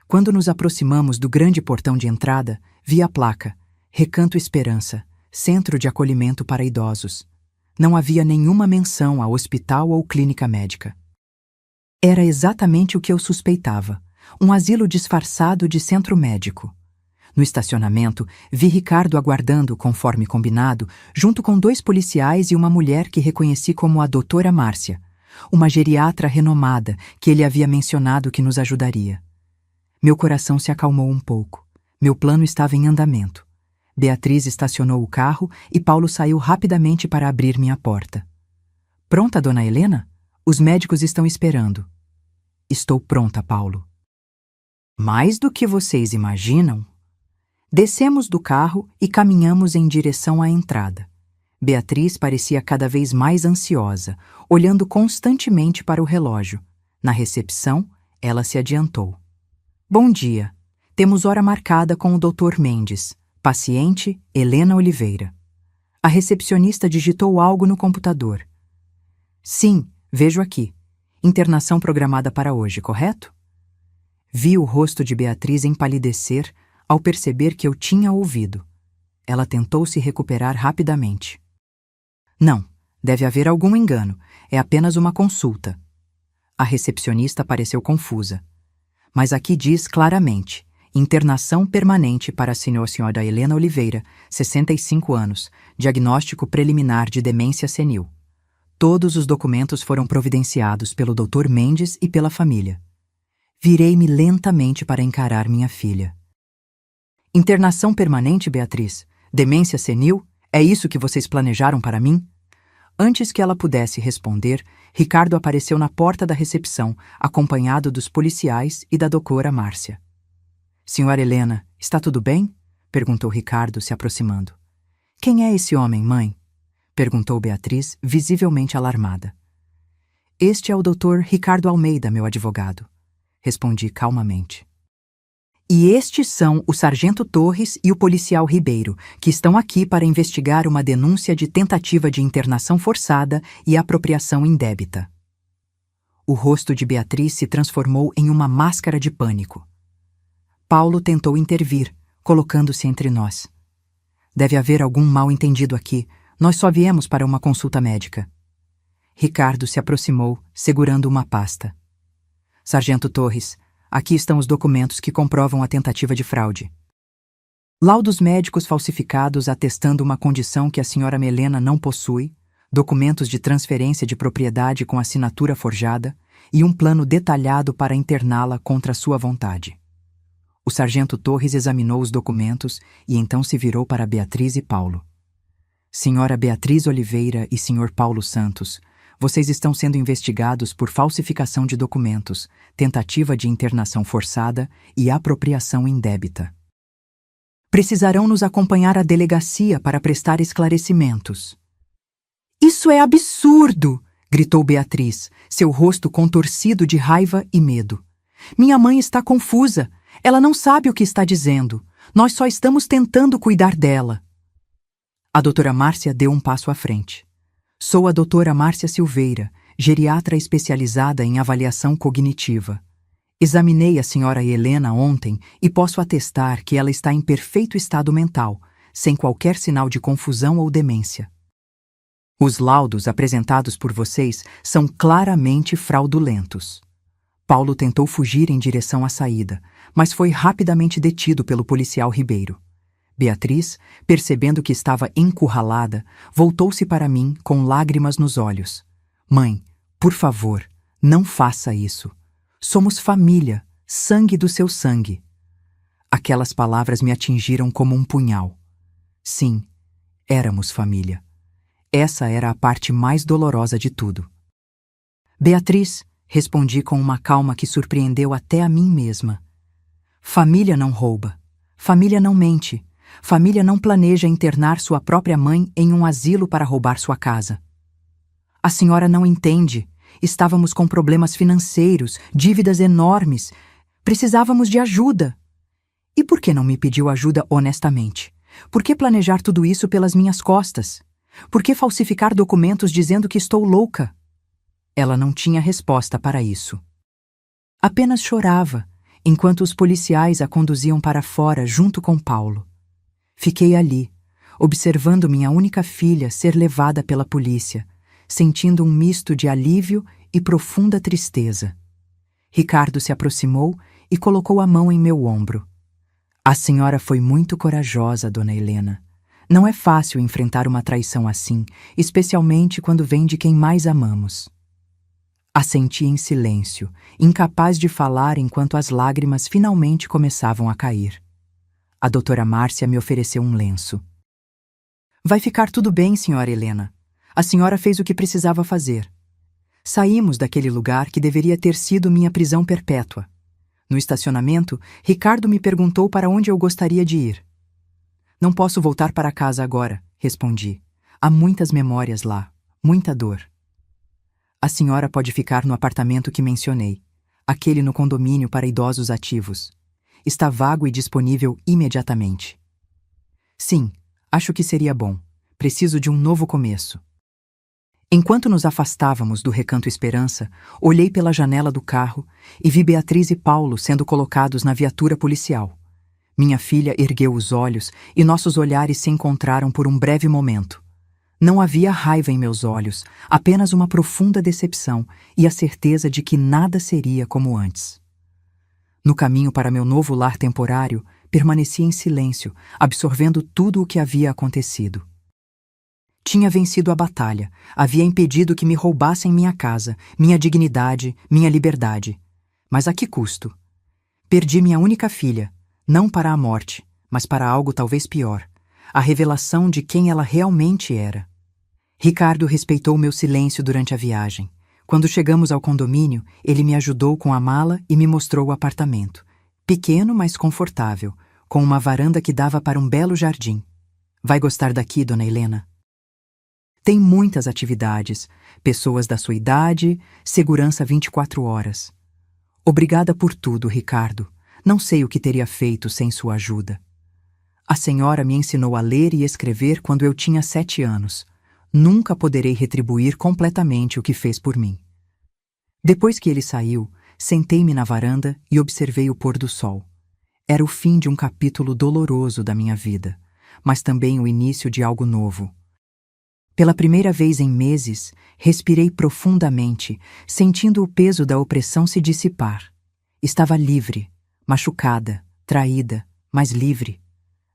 Quando nos aproximamos do grande portão de entrada, vi a placa Recanto Esperança, Centro de Acolhimento para Idosos. Não havia nenhuma menção a hospital ou clínica médica. Era exatamente o que eu suspeitava, um asilo disfarçado de centro médico. No estacionamento, vi Ricardo aguardando, conforme combinado, junto com 2 policiais e uma mulher que reconheci como a doutora Márcia, uma geriatra renomada que ele havia mencionado que nos ajudaria. Meu coração se acalmou um pouco. Meu plano estava em andamento. Beatriz estacionou o carro e Paulo saiu rapidamente para abrir minha porta. Pronta, dona Helena? Os médicos estão esperando. Estou pronta, Paulo. Mais do que vocês imaginam. Descemos do carro e caminhamos em direção à entrada. Beatriz parecia cada vez mais ansiosa, olhando constantemente para o relógio. Na recepção, ela se adiantou. Bom dia. Temos hora marcada com o Dr. Mendes. Paciente, Helena Oliveira. A recepcionista digitou algo no computador. Sim, vejo aqui. Internação programada para hoje, correto? Vi o rosto de Beatriz empalidecer ao perceber que eu tinha ouvido. Ela tentou se recuperar rapidamente. Não, deve haver algum engano. É apenas uma consulta. A recepcionista pareceu confusa. Mas aqui diz claramente: internação permanente para a senhora Helena Oliveira, 65 anos, diagnóstico preliminar de demência senil. Todos os documentos foram providenciados pelo Dr. Mendes e pela família. Virei-me lentamente para encarar minha filha. Internação permanente, Beatriz? Demência senil? É isso que vocês planejaram para mim? Antes que ela pudesse responder, Ricardo apareceu na porta da recepção, acompanhado dos policiais e da doutora Márcia. Senhora Helena, está tudo bem? Perguntou Ricardo, se aproximando. Quem é esse homem, mãe? Perguntou Beatriz, visivelmente alarmada. Este é o Dr. Ricardo Almeida, meu advogado. Respondi calmamente. E estes são o sargento Torres e o policial Ribeiro, que estão aqui para investigar uma denúncia de tentativa de internação forçada e apropriação indébita. O rosto de Beatriz se transformou em uma máscara de pânico. Paulo tentou intervir, colocando-se entre nós. Deve haver algum mal-entendido aqui. Nós só viemos para uma consulta médica. Ricardo se aproximou, segurando uma pasta. Sargento Torres, aqui estão os documentos que comprovam a tentativa de fraude. Laudos médicos falsificados atestando uma condição que a senhora Helena não possui, documentos de transferência de propriedade com assinatura forjada e um plano detalhado para interná-la contra sua vontade. O sargento Torres examinou os documentos e então se virou para Beatriz e Paulo. Senhora Beatriz Oliveira e senhor Paulo Santos, vocês estão sendo investigados por falsificação de documentos, tentativa de internação forçada e apropriação indébita. Precisarão nos acompanhar à delegacia para prestar esclarecimentos. Isso é absurdo! Gritou Beatriz, seu rosto contorcido de raiva e medo. Minha mãe está confusa. Ela não sabe o que está dizendo. Nós só estamos tentando cuidar dela. A doutora Márcia deu um passo à frente. Sou a doutora Márcia Silveira, geriatra especializada em avaliação cognitiva. Examinei a senhora Helena ontem e posso atestar que ela está em perfeito estado mental, sem qualquer sinal de confusão ou demência. Os laudos apresentados por vocês são claramente fraudulentos. Paulo tentou fugir em direção à saída, mas foi rapidamente detido pelo policial Ribeiro. Beatriz, percebendo que estava encurralada, voltou-se para mim com lágrimas nos olhos. Mãe, por favor, não faça isso. Somos família, sangue do seu sangue. Aquelas palavras me atingiram como um punhal. Sim, éramos família. Essa era a parte mais dolorosa de tudo. Beatriz, respondi com uma calma que surpreendeu até a mim mesma. Família não rouba. Família não mente. Família não planeja internar sua própria mãe em um asilo para roubar sua casa. A senhora não entende. Estávamos com problemas financeiros, dívidas enormes. Precisávamos de ajuda. E por que não me pediu ajuda honestamente? Por que planejar tudo isso pelas minhas costas? Por que falsificar documentos dizendo que estou louca? Ela não tinha resposta para isso. Apenas chorava, enquanto os policiais a conduziam para fora junto com Paulo. Fiquei ali, observando minha única filha ser levada pela polícia, sentindo um misto de alívio e profunda tristeza. Ricardo se aproximou e colocou a mão em meu ombro. A senhora foi muito corajosa, dona Helena. Não é fácil enfrentar uma traição assim, especialmente quando vem de quem mais amamos. Assenti em silêncio, incapaz de falar enquanto as lágrimas finalmente começavam a cair. A doutora Márcia me ofereceu um lenço. Vai ficar tudo bem, senhora Helena. A senhora fez o que precisava fazer. Saímos daquele lugar que deveria ter sido minha prisão perpétua. No estacionamento, Ricardo me perguntou para onde eu gostaria de ir. Não posso voltar para casa agora, respondi. Há muitas memórias lá, muita dor. A senhora pode ficar no apartamento que mencionei, aquele no condomínio para idosos ativos. Está vago e disponível imediatamente. Sim, acho que seria bom. Preciso de um novo começo. Enquanto nos afastávamos do Recanto Esperança, olhei pela janela do carro e vi Beatriz e Paulo sendo colocados na viatura policial. Minha filha ergueu os olhos e nossos olhares se encontraram por um breve momento. Não havia raiva em meus olhos, apenas uma profunda decepção e a certeza de que nada seria como antes. No caminho para meu novo lar temporário, permaneci em silêncio, absorvendo tudo o que havia acontecido. Tinha vencido a batalha, havia impedido que me roubassem minha casa, minha dignidade, minha liberdade. Mas a que custo? Perdi minha única filha, não para a morte, mas para algo talvez pior, a revelação de quem ela realmente era. Ricardo respeitou meu silêncio durante a viagem. Quando chegamos ao condomínio, ele me ajudou com a mala e me mostrou o apartamento. Pequeno, mas confortável, com uma varanda que dava para um belo jardim. Vai gostar daqui, dona Helena? Tem muitas atividades, pessoas da sua idade, segurança 24 horas. Obrigada por tudo, Ricardo. Não sei o que teria feito sem sua ajuda. A senhora me ensinou a ler e escrever quando eu tinha 7 anos. Nunca poderei retribuir completamente o que fez por mim. Depois que ele saiu, sentei-me na varanda e observei o pôr do sol. Era o fim de um capítulo doloroso da minha vida, mas também o início de algo novo. Pela primeira vez em meses, respirei profundamente, sentindo o peso da opressão se dissipar. Estava livre, machucada, traída, mas livre.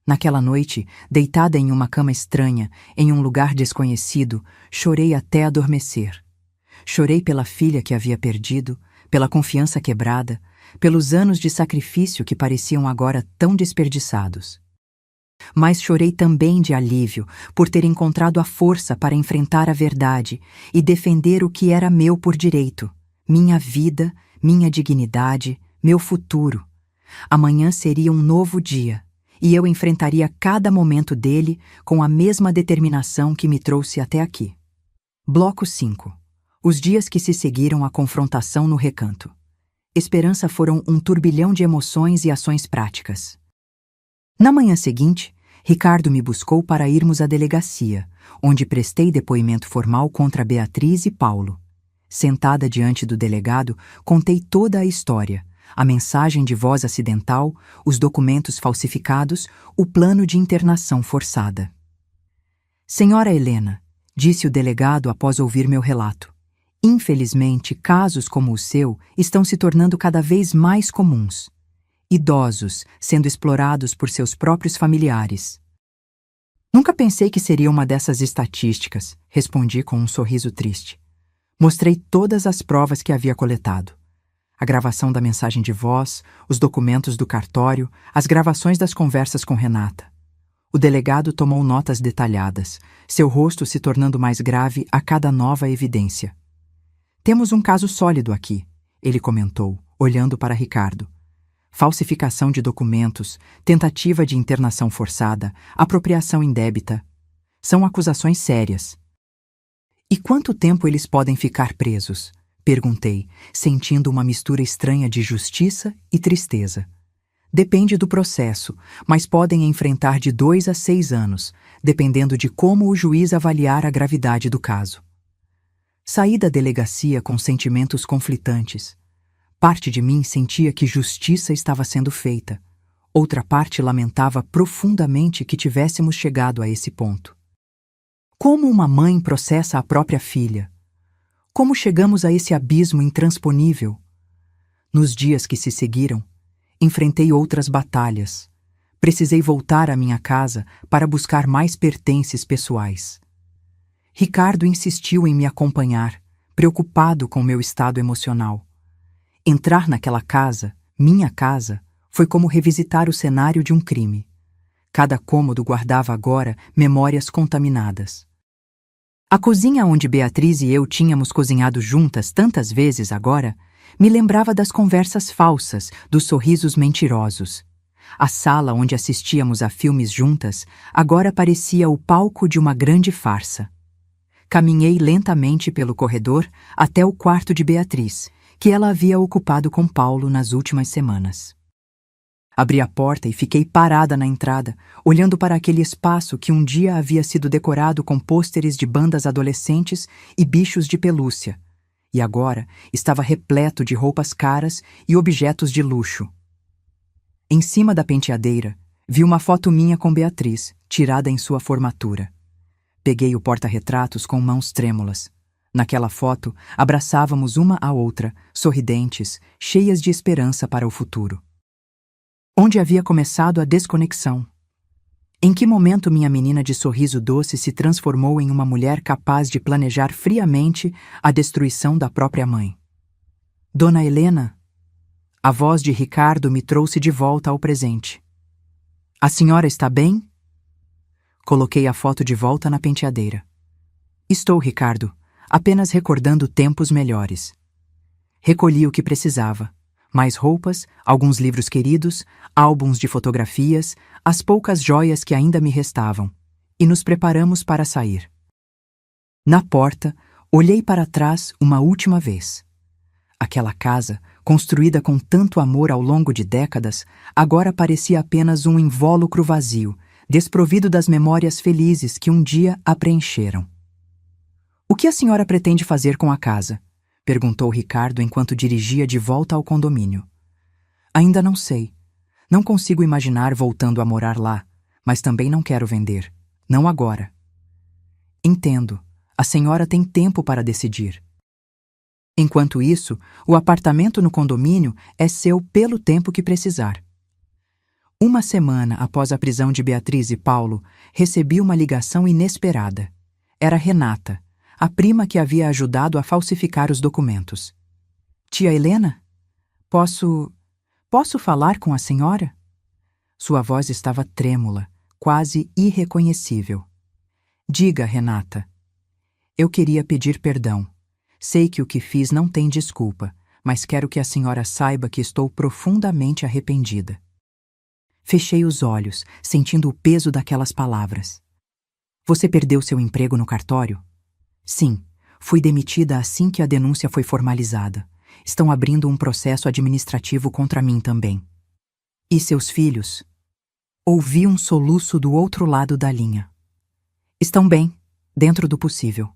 Naquela noite, deitada em uma cama estranha, em um lugar desconhecido, chorei até adormecer. Chorei pela filha que havia perdido, pela confiança quebrada, pelos anos de sacrifício que pareciam agora tão desperdiçados. Mas chorei também de alívio por ter encontrado a força para enfrentar a verdade e defender o que era meu por direito, minha vida, minha dignidade, meu futuro. Amanhã seria um novo dia. E eu enfrentaria cada momento dele com a mesma determinação que me trouxe até aqui. Bloco 5. Os dias que se seguiram à confrontação no Recanto. Esperança foram um turbilhão de emoções e ações práticas. Na manhã seguinte, Ricardo me buscou para irmos à delegacia, onde prestei depoimento formal contra Beatriz e Paulo. Sentada diante do delegado, contei toda a história, a mensagem de voz acidental, os documentos falsificados, o plano de internação forçada. Senhora Helena, disse o delegado após ouvir meu relato, infelizmente, casos como o seu estão se tornando cada vez mais comuns. Idosos sendo explorados por seus próprios familiares. Nunca pensei que seria uma dessas estatísticas, respondi com um sorriso triste. Mostrei todas as provas que havia coletado. A gravação da mensagem de voz, os documentos do cartório, as gravações das conversas com Renata. O delegado tomou notas detalhadas, seu rosto se tornando mais grave a cada nova evidência. Temos um caso sólido aqui, ele comentou, olhando para Ricardo. Falsificação de documentos, tentativa de internação forçada, apropriação indébita. São acusações sérias. E quanto tempo eles podem ficar presos? Perguntei, sentindo uma mistura estranha de justiça e tristeza. Depende do processo, mas podem enfrentar de 2 a 6 anos, dependendo de como o juiz avaliar a gravidade do caso. Saí da delegacia com sentimentos conflitantes. Parte de mim sentia que justiça estava sendo feita. Outra parte lamentava profundamente que tivéssemos chegado a esse ponto. Como uma mãe processa a própria filha? Como chegamos a esse abismo intransponível? Nos dias que se seguiram, enfrentei outras batalhas. Precisei voltar à minha casa para buscar mais pertences pessoais. Ricardo insistiu em me acompanhar, preocupado com meu estado emocional. Entrar naquela casa, minha casa, foi como revisitar o cenário de um crime. Cada cômodo guardava agora memórias contaminadas. A cozinha onde Beatriz e eu tínhamos cozinhado juntas tantas vezes agora me lembrava das conversas falsas, dos sorrisos mentirosos. A sala onde assistíamos a filmes juntas agora parecia o palco de uma grande farsa. Caminhei lentamente pelo corredor até o quarto de Beatriz, que ela havia ocupado com Paulo nas últimas semanas. Abri a porta e fiquei parada na entrada, olhando para aquele espaço que um dia havia sido decorado com pôsteres de bandas adolescentes e bichos de pelúcia, e agora estava repleto de roupas caras e objetos de luxo. Em cima da penteadeira, vi uma foto minha com Beatriz, tirada em sua formatura. Peguei o porta-retratos com mãos trêmulas. Naquela foto, abraçávamos uma à outra, sorridentes, cheias de esperança para o futuro. Onde havia começado a desconexão? Em que momento minha menina de sorriso doce se transformou em uma mulher capaz de planejar friamente a destruição da própria mãe? Dona Helena? A voz de Ricardo me trouxe de volta ao presente. A senhora está bem? Coloquei a foto de volta na penteadeira. Estou, Ricardo, apenas recordando tempos melhores. Recolhi o que precisava. Mais roupas, alguns livros queridos, álbuns de fotografias, as poucas joias que ainda me restavam, e nos preparamos para sair. Na porta, olhei para trás uma última vez. Aquela casa, construída com tanto amor ao longo de décadas, agora parecia apenas um invólucro vazio, desprovido das memórias felizes que um dia a preencheram. O que a senhora pretende fazer com a casa? Perguntou Ricardo enquanto dirigia de volta ao condomínio. Ainda não sei. Não consigo imaginar voltando a morar lá, mas também não quero vender. Não agora. Entendo. A senhora tem tempo para decidir. Enquanto isso, o apartamento no condomínio é seu pelo tempo que precisar. Uma semana após a prisão de Beatriz e Paulo, recebi uma ligação inesperada. Era Renata, a prima que havia ajudado a falsificar os documentos. Tia Helena? Posso falar com a senhora? Sua voz estava trêmula, quase irreconhecível. Diga, Renata. Eu queria pedir perdão. Sei que o que fiz não tem desculpa, mas quero que a senhora saiba que estou profundamente arrependida. Fechei os olhos, sentindo o peso daquelas palavras. Você perdeu seu emprego no cartório? Sim, fui demitida assim que a denúncia foi formalizada. Estão abrindo um processo administrativo contra mim também. E seus filhos? Ouvi um soluço do outro lado da linha. Estão bem, dentro do possível.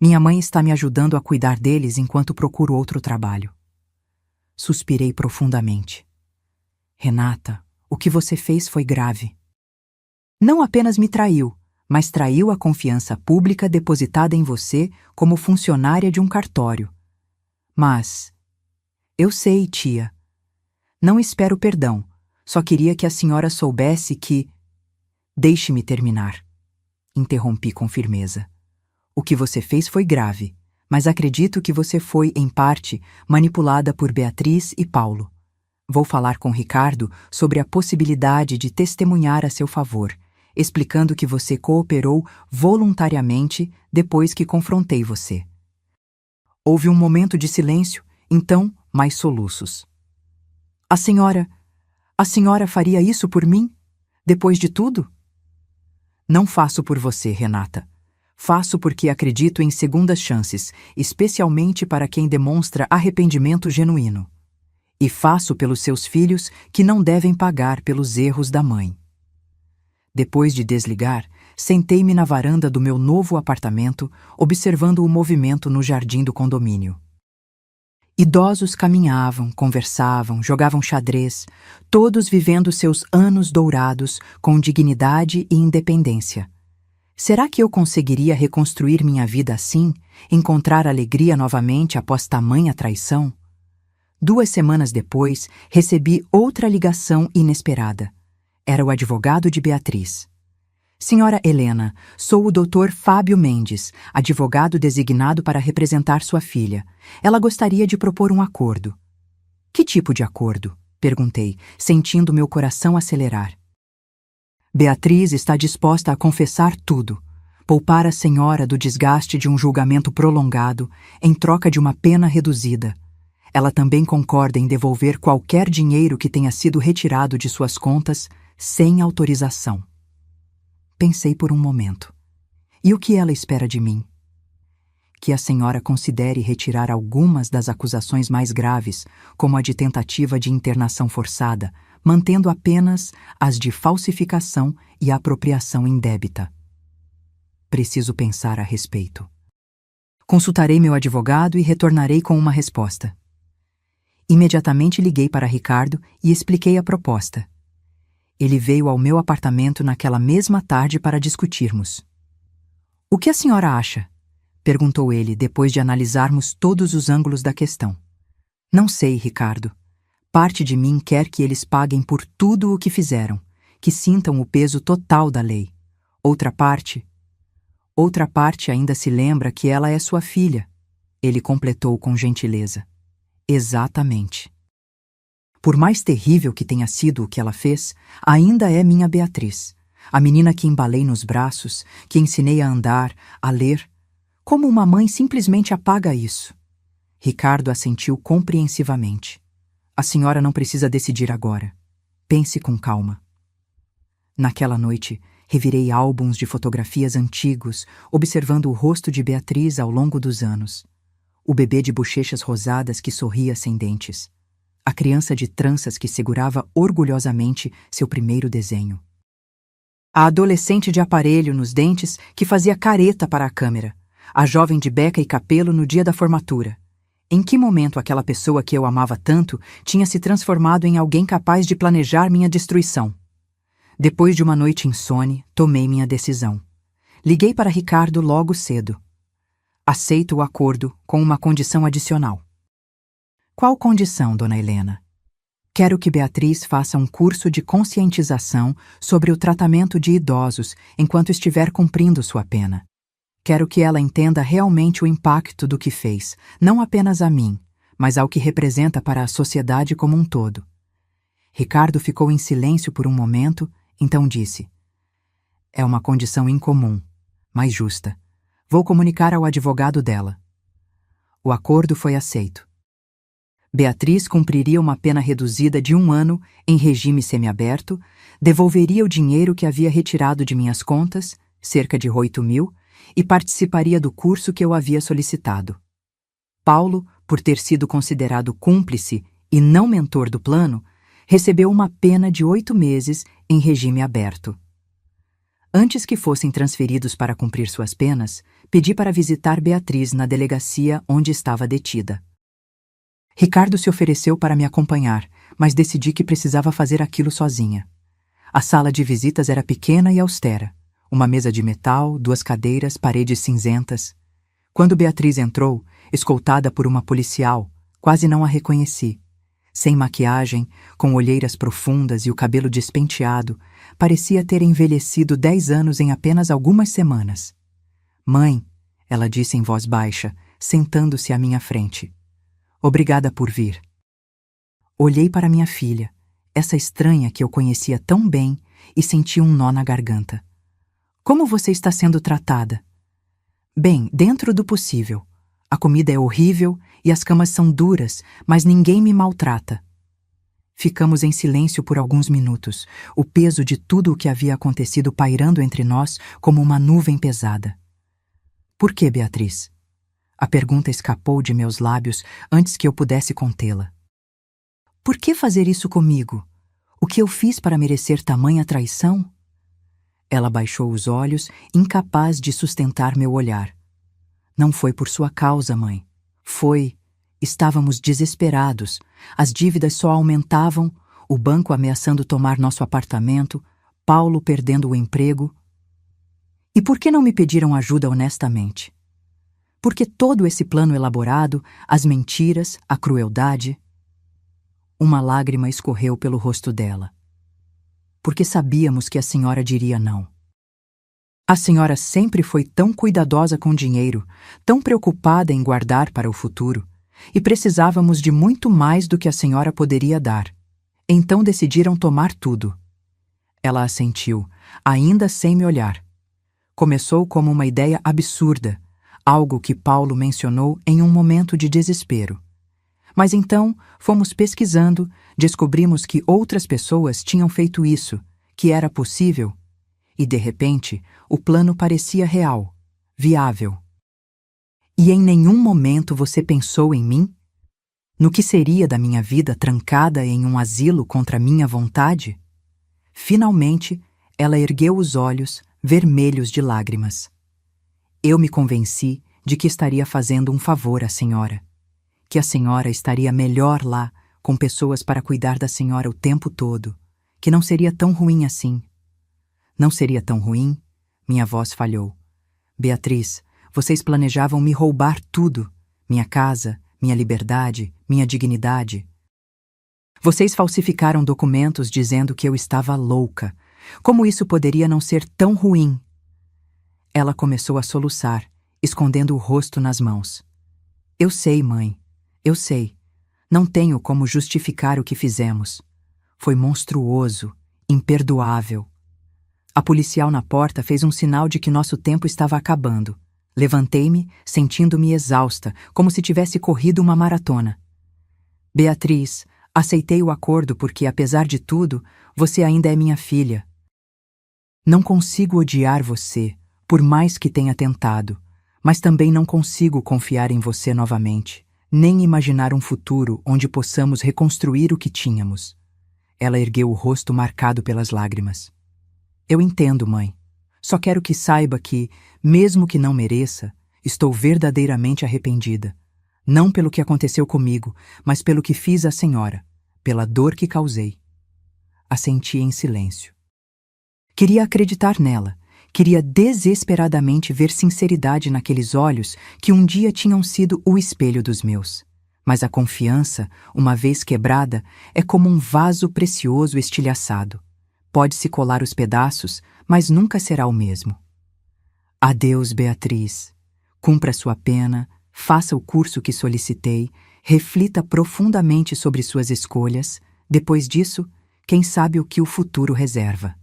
Minha mãe está me ajudando a cuidar deles enquanto procuro outro trabalho. Suspirei profundamente. Renata, o que você fez foi grave. Não apenas me traiu, mas traiu a confiança pública depositada em você como funcionária de um cartório. Mas... Eu sei, tia. Não espero perdão. Só queria que a senhora soubesse que... Deixe-me terminar. Interrompi com firmeza. O que você fez foi grave, mas acredito que você foi, em parte, manipulada por Beatriz e Paulo. Vou falar com Ricardo sobre a possibilidade de testemunhar a seu favor, explicando que você cooperou voluntariamente depois que confrontei você. Houve um momento de silêncio, então mais soluços. A senhora faria isso por mim? Depois de tudo? Não faço por você, Renata. Faço porque acredito em segundas chances, especialmente para quem demonstra arrependimento genuíno. E faço pelos seus filhos que não devem pagar pelos erros da mãe. Depois de desligar, sentei-me na varanda do meu novo apartamento, observando o movimento no jardim do condomínio. Idosos caminhavam, conversavam, jogavam xadrez, todos vivendo seus anos dourados com dignidade e independência. Será que eu conseguiria reconstruir minha vida assim, encontrar alegria novamente após tamanha traição? 2 semanas depois, recebi outra ligação inesperada. Era o advogado de Beatriz. Senhora Helena, sou o Dr. Fábio Mendes, advogado designado para representar sua filha. Ela gostaria de propor um acordo. Que tipo de acordo? Perguntei, sentindo meu coração acelerar. Beatriz está disposta a confessar tudo, poupar a senhora do desgaste de um julgamento prolongado em troca de uma pena reduzida. Ela também concorda em devolver qualquer dinheiro que tenha sido retirado de suas contas sem autorização. Pensei por um momento. E o que ela espera de mim? Que a senhora considere retirar algumas das acusações mais graves, como a de tentativa de internação forçada, mantendo apenas as de falsificação e apropriação indébita. Preciso pensar a respeito. Consultarei meu advogado e retornarei com uma resposta. Imediatamente liguei para Ricardo e expliquei a proposta. Ele veio ao meu apartamento naquela mesma tarde para discutirmos. "O que a senhora acha?" perguntou ele depois de analisarmos todos os ângulos da questão. "Não sei, Ricardo. Parte de mim quer que eles paguem por tudo o que fizeram, que sintam o peso total da lei. Outra parte ainda se lembra que ela é sua filha." Ele completou com gentileza. "Exatamente. Por mais terrível que tenha sido o que ela fez, ainda é minha Beatriz, a menina que embalei nos braços, que ensinei a andar, a ler. Como uma mãe simplesmente apaga isso?" Ricardo assentiu compreensivamente. "A senhora não precisa decidir agora. Pense com calma." Naquela noite, revirei álbuns de fotografias antigos, observando o rosto de Beatriz ao longo dos anos. O bebê de bochechas rosadas que sorria sem dentes. A criança de tranças que segurava orgulhosamente seu primeiro desenho. A adolescente de aparelho nos dentes que fazia careta para a câmera. A jovem de beca e capelo no dia da formatura. Em que momento aquela pessoa que eu amava tanto tinha se transformado em alguém capaz de planejar minha destruição? Depois de uma noite insone, tomei minha decisão. Liguei para Ricardo logo cedo. "Aceito o acordo com uma condição adicional." "Qual condição, dona Helena?" "Quero que Beatriz faça um curso de conscientização sobre o tratamento de idosos enquanto estiver cumprindo sua pena. Quero que ela entenda realmente o impacto do que fez, não apenas a mim, mas ao que representa para a sociedade como um todo." Ricardo ficou em silêncio por um momento, então disse: "É uma condição incomum, mas justa. Vou comunicar ao advogado dela." O acordo foi aceito. Beatriz cumpriria uma pena reduzida de 1 ano em regime semiaberto, devolveria o dinheiro que havia retirado de minhas contas, cerca de 8.000, e participaria do curso que eu havia solicitado. Paulo, por ter sido considerado cúmplice e não mentor do plano, recebeu uma pena de 8 meses em regime aberto. Antes que fossem transferidos para cumprir suas penas, pedi para visitar Beatriz na delegacia onde estava detida. Ricardo se ofereceu para me acompanhar, mas decidi que precisava fazer aquilo sozinha. A sala de visitas era pequena e austera. Uma mesa de metal, 2 cadeiras, paredes cinzentas. Quando Beatriz entrou, escoltada por uma policial, quase não a reconheci. Sem maquiagem, com olheiras profundas e o cabelo despenteado, parecia ter envelhecido 10 anos em apenas algumas semanas. "Mãe", ela disse em voz baixa, sentando-se à minha frente. "Obrigada por vir." Olhei para minha filha, essa estranha que eu conhecia tão bem, e senti um nó na garganta. "Como você está sendo tratada?" "Bem, dentro do possível. A comida é horrível e as camas são duras, mas ninguém me maltrata." Ficamos em silêncio por alguns minutos, o peso de tudo o que havia acontecido pairando entre nós como uma nuvem pesada. "Por que, Beatriz?" A pergunta escapou de meus lábios antes que eu pudesse contê-la. Por que fazer isso comigo? O que eu fiz para merecer tamanha traição? Ela baixou os olhos, incapaz de sustentar meu olhar. Não foi por sua causa, mãe. Foi. Estávamos desesperados. As dívidas só aumentavam, o banco ameaçando tomar nosso apartamento, Paulo perdendo o emprego. E por que não me pediram ajuda honestamente? Por que todo esse plano elaborado, as mentiras, a crueldade? Uma lágrima escorreu pelo rosto dela. Porque sabíamos que a senhora diria não. A senhora sempre foi tão cuidadosa com o dinheiro, tão preocupada em guardar para o futuro, e precisávamos de muito mais do que a senhora poderia dar. Então decidiram tomar tudo. Ela assentiu, ainda sem me olhar. Começou como uma ideia absurda, algo que Paulo mencionou em um momento de desespero. Mas então, fomos pesquisando, descobrimos que outras pessoas tinham feito isso, que era possível, e de repente, o plano parecia real, viável. E em nenhum momento você pensou em mim? No que seria da minha vida trancada em um asilo contra minha vontade? Finalmente, ela ergueu os olhos, vermelhos de lágrimas. Eu me convenci de que estaria fazendo um favor à senhora, que a senhora estaria melhor lá, com pessoas para cuidar da senhora o tempo todo, que não seria tão ruim assim. Não seria tão ruim? Minha voz falhou. Beatriz, vocês planejavam me roubar tudo, minha casa, minha liberdade, minha dignidade. Vocês falsificaram documentos dizendo que eu estava louca. Como isso poderia não ser tão ruim? Ela começou a soluçar, escondendo o rosto nas mãos. Eu sei, mãe. Eu sei. Não tenho como justificar o que fizemos. Foi monstruoso, imperdoável. A policial na porta fez um sinal de que nosso tempo estava acabando. Levantei-me, sentindo-me exausta, como se tivesse corrido uma maratona. Beatriz, aceitei o acordo porque, apesar de tudo, você ainda é minha filha. Não consigo odiar você, por mais que tenha tentado, mas também não consigo confiar em você novamente, nem imaginar um futuro onde possamos reconstruir o que tínhamos. Ela ergueu o rosto marcado pelas lágrimas. Eu entendo, mãe. Só quero que saiba que, mesmo que não mereça, estou verdadeiramente arrependida. Não pelo que aconteceu comigo, mas pelo que fiz à senhora, pela dor que causei. Assenti em silêncio. Queria acreditar nela. Queria desesperadamente ver sinceridade naqueles olhos que um dia tinham sido o espelho dos meus. Mas a confiança, uma vez quebrada, é como um vaso precioso estilhaçado. Pode-se colar os pedaços, mas nunca será o mesmo. Adeus, Beatriz. Cumpra sua pena, faça o curso que solicitei, reflita profundamente sobre suas escolhas. Depois disso, quem sabe o que o futuro reserva.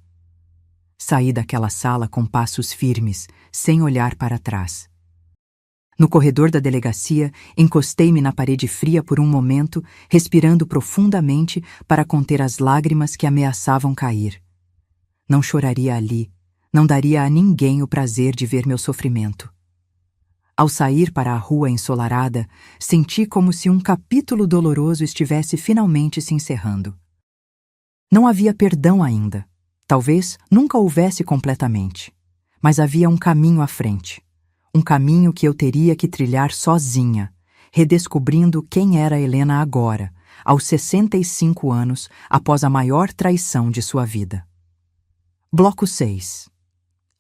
Saí daquela sala com passos firmes, sem olhar para trás. No corredor da delegacia, encostei-me na parede fria por um momento, respirando profundamente para conter as lágrimas que ameaçavam cair. Não choraria ali, não daria a ninguém o prazer de ver meu sofrimento. Ao sair para a rua ensolarada, senti como se um capítulo doloroso estivesse finalmente se encerrando. Não havia perdão ainda. Talvez nunca houvesse completamente. Mas havia um caminho à frente. Um caminho que eu teria que trilhar sozinha, redescobrindo quem era Helena agora, aos 65 anos, após a maior traição de sua vida. Bloco 6.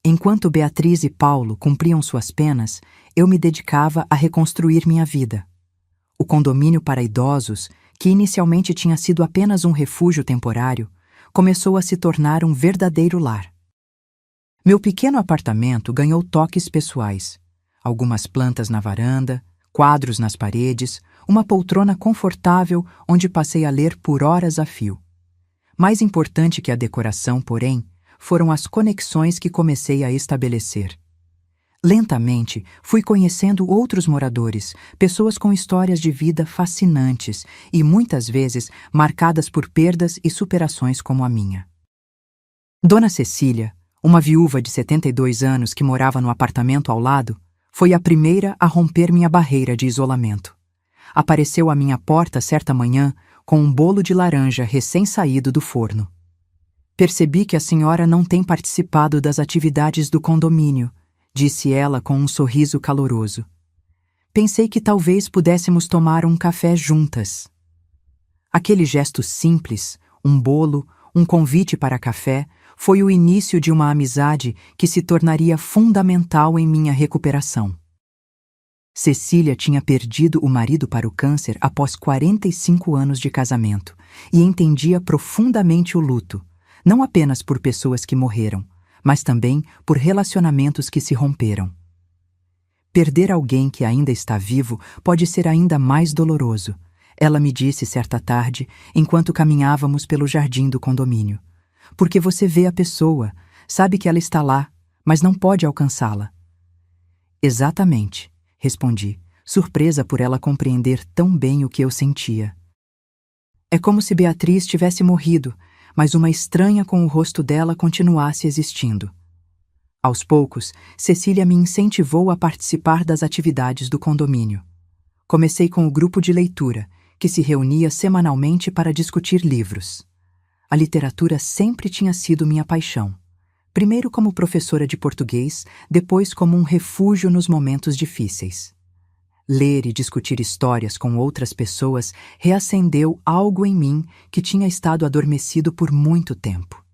Enquanto Beatriz e Paulo cumpriam suas penas, eu me dedicava a reconstruir minha vida. O condomínio para idosos, que inicialmente tinha sido apenas um refúgio temporário, começou a se tornar um verdadeiro lar. Meu pequeno apartamento ganhou toques pessoais. Algumas plantas na varanda, quadros nas paredes, uma poltrona confortável onde passei a ler por horas a fio. Mais importante que a decoração, porém, foram as conexões que comecei a estabelecer. Lentamente, fui conhecendo outros moradores, pessoas com histórias de vida fascinantes e, muitas vezes, marcadas por perdas e superações como a minha. Dona Cecília, uma viúva de 72 anos que morava no apartamento ao lado, foi a primeira a romper minha barreira de isolamento. Apareceu à minha porta certa manhã, com um bolo de laranja recém-saído do forno. Percebi que a senhora não tem participado das atividades do condomínio, disse ela com um sorriso caloroso. Pensei que talvez pudéssemos tomar um café juntas. Aquele gesto simples, um bolo, um convite para café, foi o início de uma amizade que se tornaria fundamental em minha recuperação. Cecília tinha perdido o marido para o câncer após 45 anos de casamento e entendia profundamente o luto, não apenas por pessoas que morreram, mas também por relacionamentos que se romperam. Perder alguém que ainda está vivo pode ser ainda mais doloroso, ela me disse certa tarde, enquanto caminhávamos pelo jardim do condomínio. Porque você vê a pessoa, sabe que ela está lá, mas não pode alcançá-la. Exatamente, respondi, surpresa por ela compreender tão bem o que eu sentia. É como se Beatriz tivesse morrido, mas uma estranha com o rosto dela continuasse existindo. Aos poucos, Cecília me incentivou a participar das atividades do condomínio. Comecei com o grupo de leitura, que se reunia semanalmente para discutir livros. A literatura sempre tinha sido minha paixão. Primeiro como professora de português, depois como um refúgio nos momentos difíceis. Ler e discutir histórias com outras pessoas reacendeu algo em mim que tinha estado adormecido por muito tempo.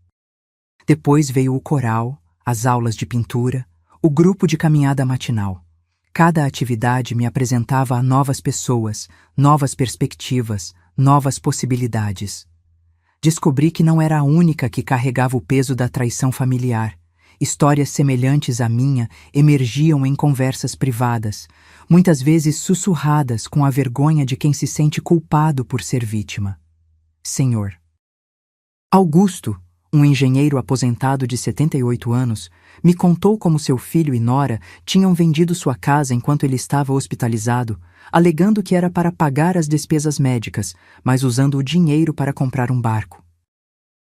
Depois veio o coral, as aulas de pintura, o grupo de caminhada matinal. Cada atividade me apresentava a novas pessoas, novas perspectivas, novas possibilidades. Descobri que não era a única que carregava o peso da traição familiar. Histórias semelhantes à minha emergiam em conversas privadas, muitas vezes sussurradas com a vergonha de quem se sente culpado por ser vítima. Senhor. Augusto, um engenheiro aposentado de 78 anos, me contou como seu filho e nora tinham vendido sua casa enquanto ele estava hospitalizado, alegando que era para pagar as despesas médicas, mas usando o dinheiro para comprar um barco.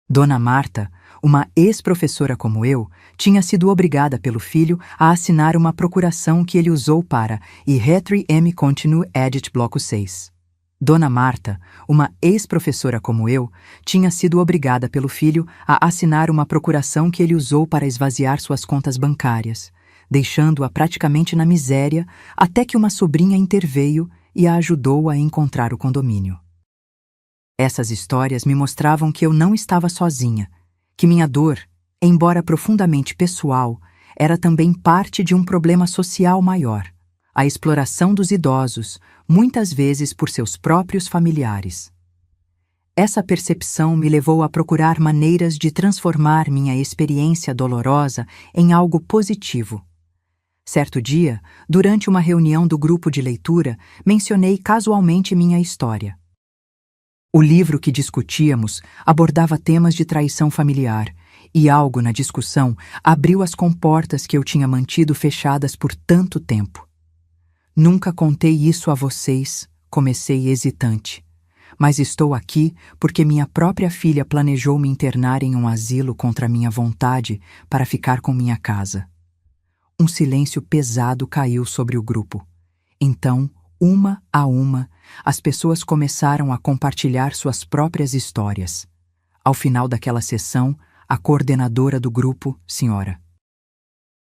Dona Marta, uma ex-professora como eu, tinha sido obrigada pelo filho a assinar uma procuração que ele usou para "E Retri M. Continue Edit Bloco 6". Dona Marta, uma ex-professora como eu, tinha sido obrigada pelo filho a assinar uma procuração que ele usou para esvaziar suas contas bancárias, deixando-a praticamente na miséria até que uma sobrinha interveio e a ajudou a encontrar o condomínio. Essas histórias me mostravam que eu não estava sozinha, que minha dor, embora profundamente pessoal, era também parte de um problema social maior, a exploração dos idosos, muitas vezes por seus próprios familiares. Essa percepção me levou a procurar maneiras de transformar minha experiência dolorosa em algo positivo. Certo dia, durante uma reunião do grupo de leitura, mencionei casualmente minha história. O livro que discutíamos abordava temas de traição familiar, e algo na discussão abriu as comportas que eu tinha mantido fechadas por tanto tempo. Nunca contei isso a vocês, comecei hesitante. Mas estou aqui porque minha própria filha planejou me internar em um asilo contra minha vontade para ficar com minha casa. Um silêncio pesado caiu sobre o grupo. Então, uma a uma, as pessoas começaram a compartilhar suas próprias histórias. Ao final daquela sessão, a coordenadora do grupo, Sra.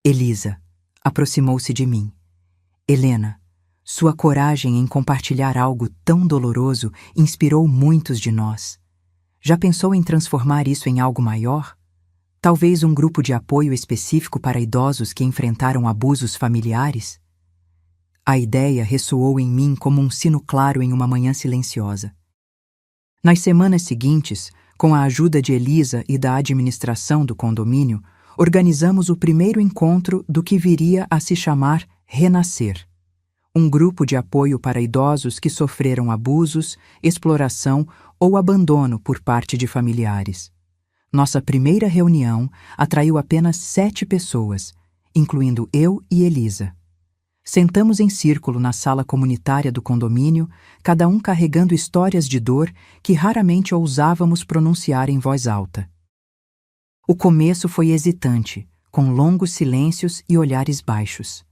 Elisa, aproximou-se de mim. Helena, sua coragem em compartilhar algo tão doloroso inspirou muitos de nós. Já pensou em transformar isso em algo maior? Talvez um grupo de apoio específico para idosos que enfrentaram abusos familiares? A ideia ressoou em mim como um sino claro em uma manhã silenciosa. Nas semanas seguintes, com a ajuda de Elisa e da administração do condomínio, organizamos o primeiro encontro do que viria a se chamar Renascer, um grupo de apoio para idosos que sofreram abusos, exploração ou abandono por parte de familiares. Nossa primeira reunião atraiu apenas 7 pessoas, incluindo eu e Elisa. Sentamos em círculo na sala comunitária do condomínio, cada um carregando histórias de dor que raramente ousávamos pronunciar em voz alta. O começo foi hesitante, com longos silêncios e olhares baixos.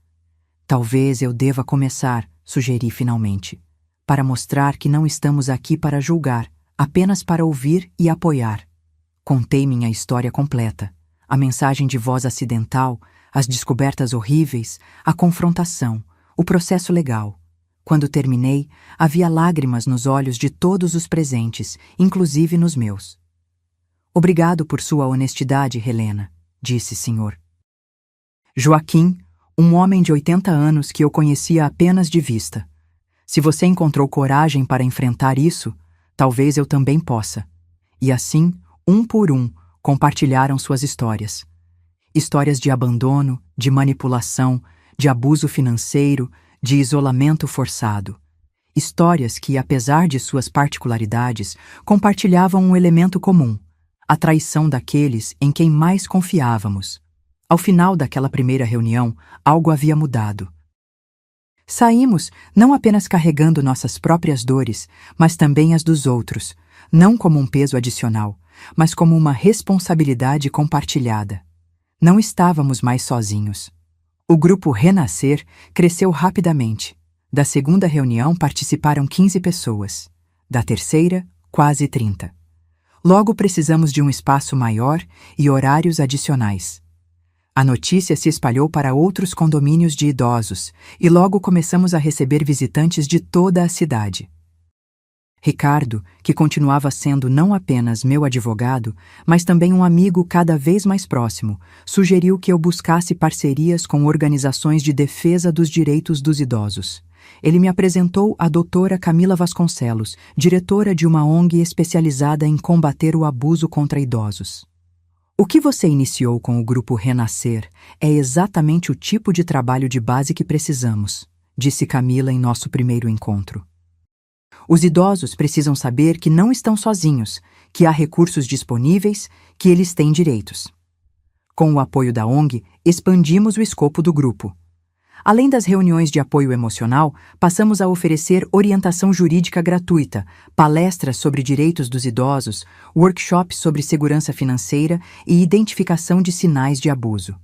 Talvez eu deva começar, sugeri finalmente. para mostrar que não estamos aqui para julgar, apenas para ouvir e apoiar. Contei minha história completa, a mensagem de voz acidental, as descobertas horríveis, a confrontação, o processo legal. Quando terminei, havia lágrimas nos olhos de todos os presentes, inclusive nos meus. Obrigado por sua honestidade, Helena, disse Sr. Joaquim, um homem de 80 anos que eu conhecia apenas de vista. Se você encontrou coragem para enfrentar isso, talvez eu também possa. E assim, um por um, compartilharam suas histórias. Histórias de abandono, de manipulação, de abuso financeiro, de isolamento forçado. Histórias que, apesar de suas particularidades, compartilhavam um elemento comum: a traição daqueles em quem mais confiávamos. Ao final daquela primeira reunião, algo havia mudado. Saímos não apenas carregando nossas próprias dores, mas também as dos outros, não como um peso adicional, mas como uma responsabilidade compartilhada. Não estávamos mais sozinhos. O grupo Renascer cresceu rapidamente. Da segunda reunião participaram 15 pessoas. Da terceira, quase 30. Logo precisamos de um espaço maior e horários adicionais. A notícia se espalhou para outros condomínios de idosos e logo começamos a receber visitantes de toda a cidade. Ricardo, que continuava sendo não apenas meu advogado, mas também um amigo cada vez mais próximo, sugeriu que eu buscasse parcerias com organizações de defesa dos direitos dos idosos. Ele me apresentou a doutora Camila Vasconcelos, diretora de uma ONG especializada em combater o abuso contra idosos. O que você iniciou com o grupo Renascer é exatamente o tipo de trabalho de base que precisamos, disse Camila em nosso primeiro encontro. Os idosos precisam saber que não estão sozinhos, que há recursos disponíveis, que eles têm direitos. Com o apoio da ONG, expandimos o escopo do grupo. Além das reuniões de apoio emocional, passamos a oferecer orientação jurídica gratuita, palestras sobre direitos dos idosos, workshops sobre segurança financeira e identificação de sinais de abuso.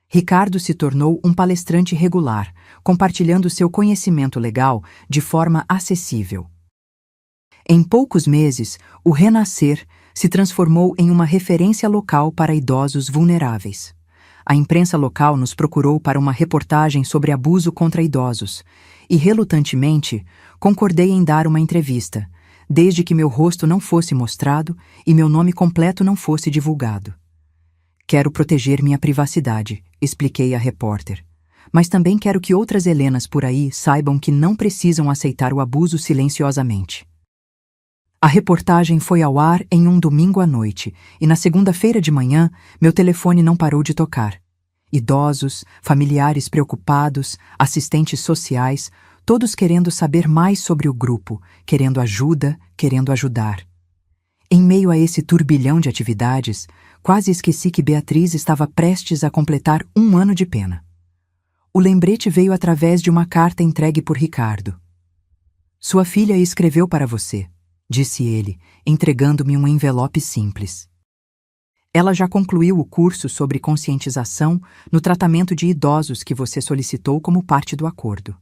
Ricardo se tornou um palestrante regular, compartilhando seu conhecimento legal de forma acessível. Em poucos meses, o Renascer se transformou em uma referência local para idosos vulneráveis. A imprensa local nos procurou para uma reportagem sobre abuso contra idosos e, relutantemente, concordei em dar uma entrevista, desde que meu rosto não fosse mostrado e meu nome completo não fosse divulgado. Quero proteger minha privacidade, expliquei à repórter. Mas também quero que outras Helenas por aí saibam que não precisam aceitar o abuso silenciosamente. A reportagem foi ao ar em um domingo à noite e na segunda-feira de manhã meu telefone não parou de tocar. Idosos, familiares preocupados, assistentes sociais, todos querendo saber mais sobre o grupo, querendo ajuda, querendo ajudar. Em meio a esse turbilhão de atividades, quase esqueci que Beatriz estava prestes a completar 1 ano de pena. O lembrete veio através de uma carta entregue por Ricardo. Sua filha escreveu para você, disse ele, entregando-me um envelope simples. Ela já concluiu o curso sobre conscientização no tratamento de idosos que você solicitou como parte do acordo.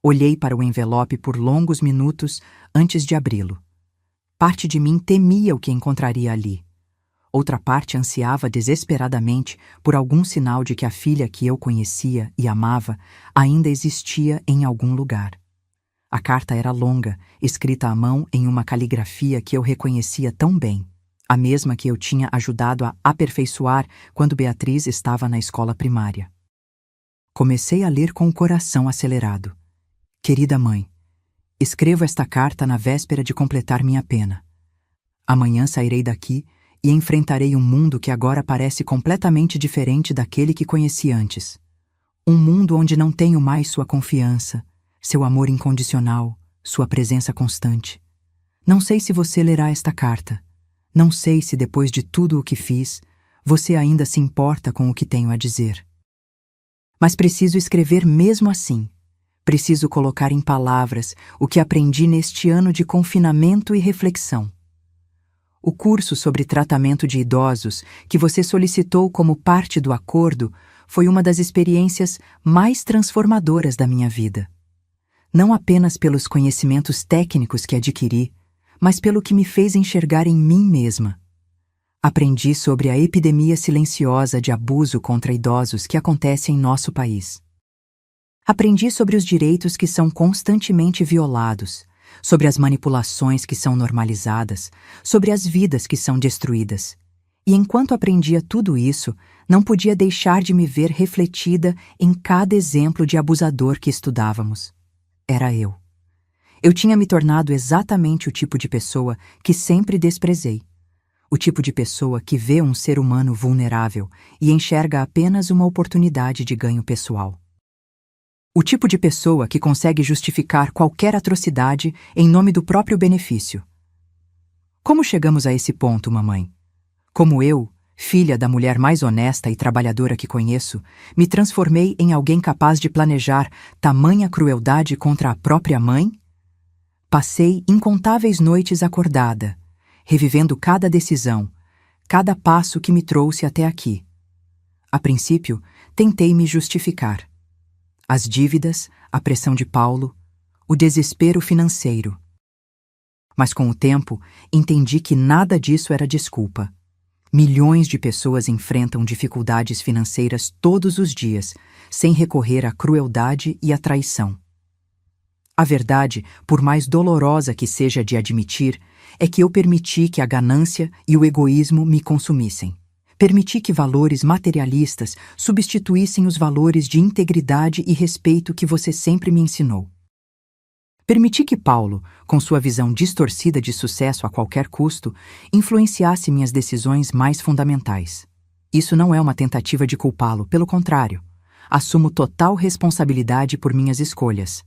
Olhei para o envelope por longos minutos antes de abri-lo. Parte de mim temia o que encontraria ali. Outra parte ansiava desesperadamente por algum sinal de que a filha que eu conhecia e amava ainda existia em algum lugar. A carta era longa, escrita à mão em uma caligrafia que eu reconhecia tão bem, a mesma que eu tinha ajudado a aperfeiçoar quando Beatriz estava na escola primária. Comecei a ler com o coração acelerado. Querida mãe, escrevo esta carta na véspera de completar minha pena. Amanhã sairei daqui e enfrentarei um mundo que agora parece completamente diferente daquele que conheci antes. Um mundo onde não tenho mais sua confiança, seu amor incondicional, sua presença constante. Não sei se você lerá esta carta. Não sei se depois de tudo o que fiz, você ainda se importa com o que tenho a dizer. Mas preciso escrever mesmo assim. Preciso colocar em palavras o que aprendi neste ano de confinamento e reflexão. O curso sobre tratamento de idosos que você solicitou como parte do acordo foi uma das experiências mais transformadoras da minha vida. não apenas pelos conhecimentos técnicos que adquiri, mas pelo que me fez enxergar em mim mesma. Aprendi sobre a epidemia silenciosa de abuso contra idosos que acontece em nosso país. Aprendi sobre os direitos que são constantemente violados, sobre as manipulações que são normalizadas, sobre as vidas que são destruídas. E enquanto aprendia tudo isso, não podia deixar de me ver refletida em cada exemplo de abusador que estudávamos. Era eu. Eu tinha me tornado exatamente o tipo de pessoa que sempre desprezei. O tipo de pessoa que vê um ser humano vulnerável e enxerga apenas uma oportunidade de ganho pessoal. O tipo de pessoa que consegue justificar qualquer atrocidade em nome do próprio benefício. Como chegamos a esse ponto, mamãe? Como eu, filha da mulher mais honesta e trabalhadora que conheço, me transformei em alguém capaz de planejar tamanha crueldade contra a própria mãe? Passei incontáveis noites acordada, revivendo cada decisão, cada passo que me trouxe até aqui. A princípio, tentei me justificar. As dívidas, a pressão de Paulo, o desespero financeiro. Mas com o tempo, entendi que nada disso era desculpa. Milhões de pessoas enfrentam dificuldades financeiras todos os dias, sem recorrer à crueldade e à traição. A verdade, por mais dolorosa que seja de admitir, é que eu permiti que a ganância e o egoísmo me consumissem. Permiti que valores materialistas substituíssem os valores de integridade e respeito que você sempre me ensinou. Permiti que Paulo, com sua visão distorcida de sucesso a qualquer custo, influenciasse minhas decisões mais fundamentais. Isso não é uma tentativa de culpá-lo, pelo contrário. Assumo total responsabilidade por minhas escolhas.